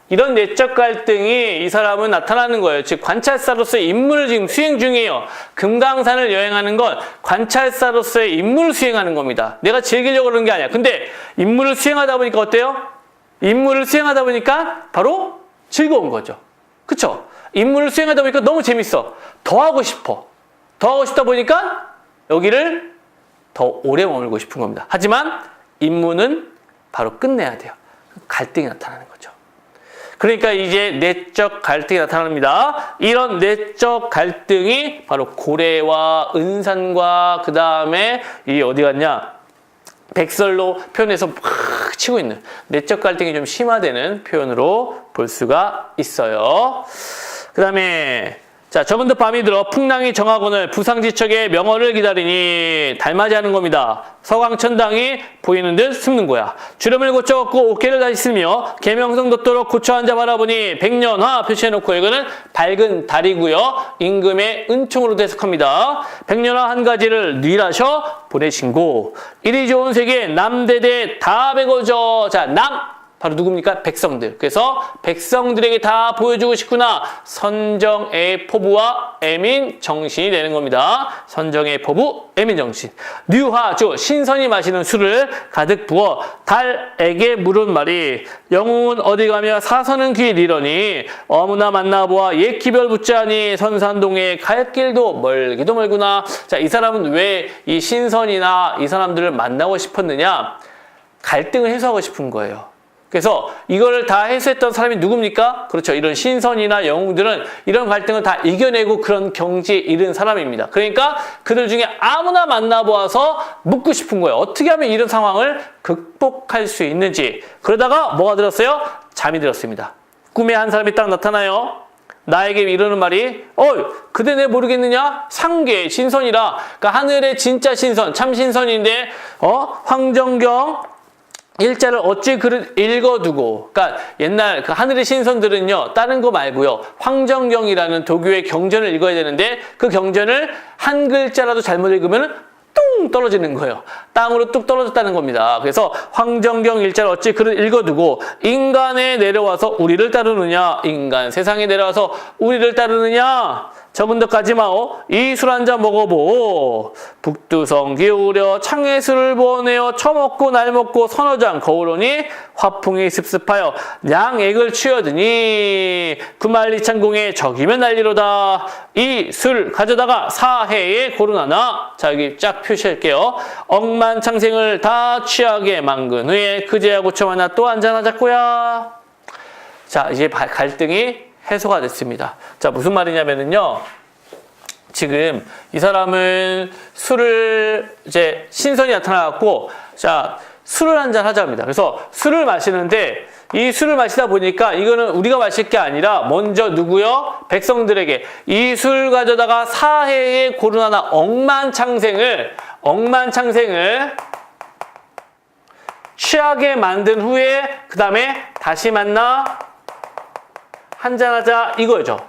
이런 내적 갈등이 이 사람은 나타나는 거예요. 즉, 관찰사로서의 임무를 지금 수행 중이에요. 금강산을 여행하는 건 관찰사로서의 임무를 수행하는 겁니다. 내가 즐기려고 그러는 게 아니야. 근데 임무를 수행하다 보니까 어때요? 임무를 수행하다 보니까 바로 즐거운 거죠. 그쵸? 임무를 수행하다 보니까 너무 재밌어. 더 하고 싶어. 더 하고 싶다 보니까 여기를 더 오래 머물고 싶은 겁니다. 하지만 임무는 바로 끝내야 돼요. 갈등이 나타나는 거죠. 그러니까 이제 내적 갈등이 나타납니다. 이런 내적 갈등이 바로 고래와 은산과 그 다음에 이 어디 갔냐? 백설로 표현해서 막 치고 있는 내적 갈등이 좀 심화되는 표현으로 볼 수가 있어요. 그 다음에 자, 저번도 밤이 들어 풍랑이 정하거늘 부상지척의 명언을 기다리니 달맞이 하는 겁니다. 서강천당이 보이는 듯 숨는 거야. 주름을 고쳐갖고 어깨를 다시 쓰며 계명성 돋도록 고쳐 앉아 바라보니 백년화 표시해놓고 이거는 밝은 달이고요. 임금의 은총으로 해석합니다. 백년화 한 가지를 뉘라셔 보내신고 이리 좋은 세계 남대대 다 배거져. 자, 남 바로 누굽니까? 백성들. 그래서 백성들에게 다 보여주고 싶구나. 선정의 포부와 애민 정신이 되는 겁니다. 선정의 포부, 애민 정신. 뉘화조, 신선이 마시는 술을 가득 부어 달에게 물은 말이 영웅은 어디 가며 사선은 길 이러니 어무나 만나보아 옛 기별 붙자니 선산동에 갈 길도 멀기도 멀구나. 자, 이 사람은 왜 이 신선이나 이 사람들을 만나고 싶었느냐? 갈등을 해소하고 싶은 거예요. 그래서 이걸 다 해소했던 사람이 누굽니까? 그렇죠. 이런 신선이나 영웅들은 이런 갈등을 다 이겨내고 그런 경지에 이른 사람입니다. 그러니까 그들 중에 아무나 만나보아서 묻고 싶은 거예요. 어떻게 하면 이런 상황을 극복할 수 있는지. 그러다가 뭐가 들었어요? 잠이 들었습니다. 꿈에 한 사람이 딱 나타나요. 나에게 이러는 말이 그대 내 모르겠느냐? 상계 신선이라. 그러니까 하늘의 진짜 신선, 참 신선인데 황정경 일자를 어찌 글을 읽어두고, 그러니까 옛날 그 하늘의 신선들은요, 다른 거 말고요, 황정경이라는 도교의 경전을 읽어야 되는데 그 경전을 한 글자라도 잘못 읽으면 뚱 떨어지는 거예요. 땅으로 뚝 떨어졌다는 겁니다. 그래서 황정경 일자를 어찌 글을 읽어두고 인간에 내려와서 우리를 따르느냐, 인간 세상에 내려와서 우리를 따르느냐. 적은 듯 가지 마오. 이 술 한 잔 먹어보. 북두성 기울여 창의술을 보내어 처먹고 날 먹고 서너 잔 거울오니 화풍이 습습하여 양액을 취하더니 구만리창공에 적이면 난리로다. 이 술 가져다가 사해에 고르나나. 자, 여기 쫙 표시할게요. 억만창생을 다 취하게 만근 후에 그제야 고쳐만나 또 한잔 하자꾸야. 자, 이제 갈등이 해소가 됐습니다. 자, 무슨 말이냐면요. 지금 이 사람은 술을 이제 신선이 나타나갖고, 자, 술을 한잔 하자입니다. 그래서 술을 마시는데, 이 술을 마시다 보니까 이거는 우리가 마실 게 아니라 먼저 누구요? 백성들에게 이 술 가져다가 사해에 고르나나 억만창생을 취하게 만든 후에 그 다음에 다시 만나 한잔하자 이거죠.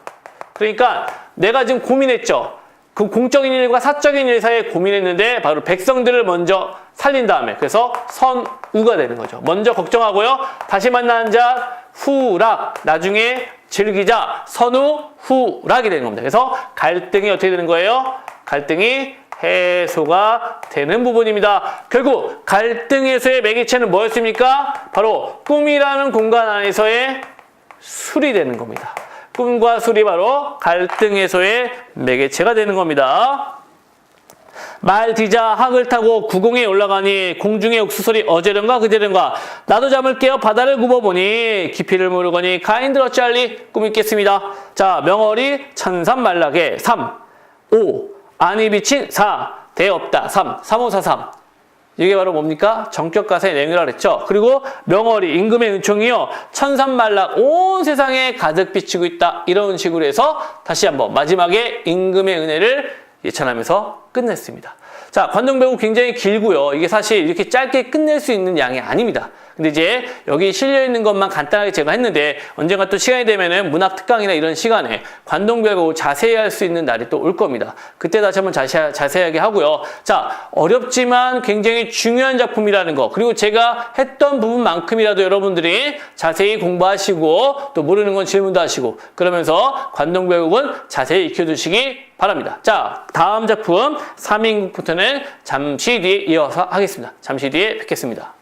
그러니까 내가 지금 고민했죠. 그 공적인 일과 사적인 일 사이에 고민했는데 바로 백성들을 먼저 살린 다음에 그래서 선우가 되는 거죠. 먼저 걱정하고요. 다시 만나 한잔 후락 나중에 즐기자 선우 후락이 되는 겁니다. 그래서 갈등이 어떻게 되는 거예요? 갈등이 해소가 되는 부분입니다. 결국 갈등 해소의 매개체는 뭐였습니까? 바로 꿈이라는 공간 안에서의 술이 되는 겁니다. 꿈과 술이 바로 갈등 해소의 매개체가 되는 겁니다. 말 뒤자 학을 타고 구공에 올라가니 공중의 옥수소리 어제련가 그제련가 나도 잠을 깨어 바다를 굽어보니 깊이를 모르거니 가인들 어찌할리 꿈이 깼습니다. 자, 명월이 천산만락에 3, 5 안이 비친 4 대없다 3, 3543 이게 바로 뭡니까? 정격가사의 내용이라고 그랬죠. 그리고 명월이 임금의 은총이요 천산만락 온 세상에 가득 비치고 있다. 이런 식으로 해서 다시 한번 마지막에 임금의 은혜를 예찬하면서 끝냈습니다. 자, 관동배구 굉장히 길고요. 이게 사실 이렇게 짧게 끝낼 수 있는 양이 아닙니다. 근데 이제 여기 실려있는 것만 간단하게 제가 했는데 언젠가 또 시간이 되면은 문학 특강이나 이런 시간에 관동배구 자세히 할 수 있는 날이 또 올 겁니다. 그때 다시 한번 자세하게 하고요. 자, 어렵지만 굉장히 중요한 작품이라는 거 그리고 제가 했던 부분만큼이라도 여러분들이 자세히 공부하시고 또 모르는 건 질문도 하시고 그러면서 관동배구는 자세히 익혀두시기 바랍니다. 자, 다음 작품 3인국부터는 잠시 뒤에 이어서 하겠습니다. 잠시 뒤에 뵙겠습니다.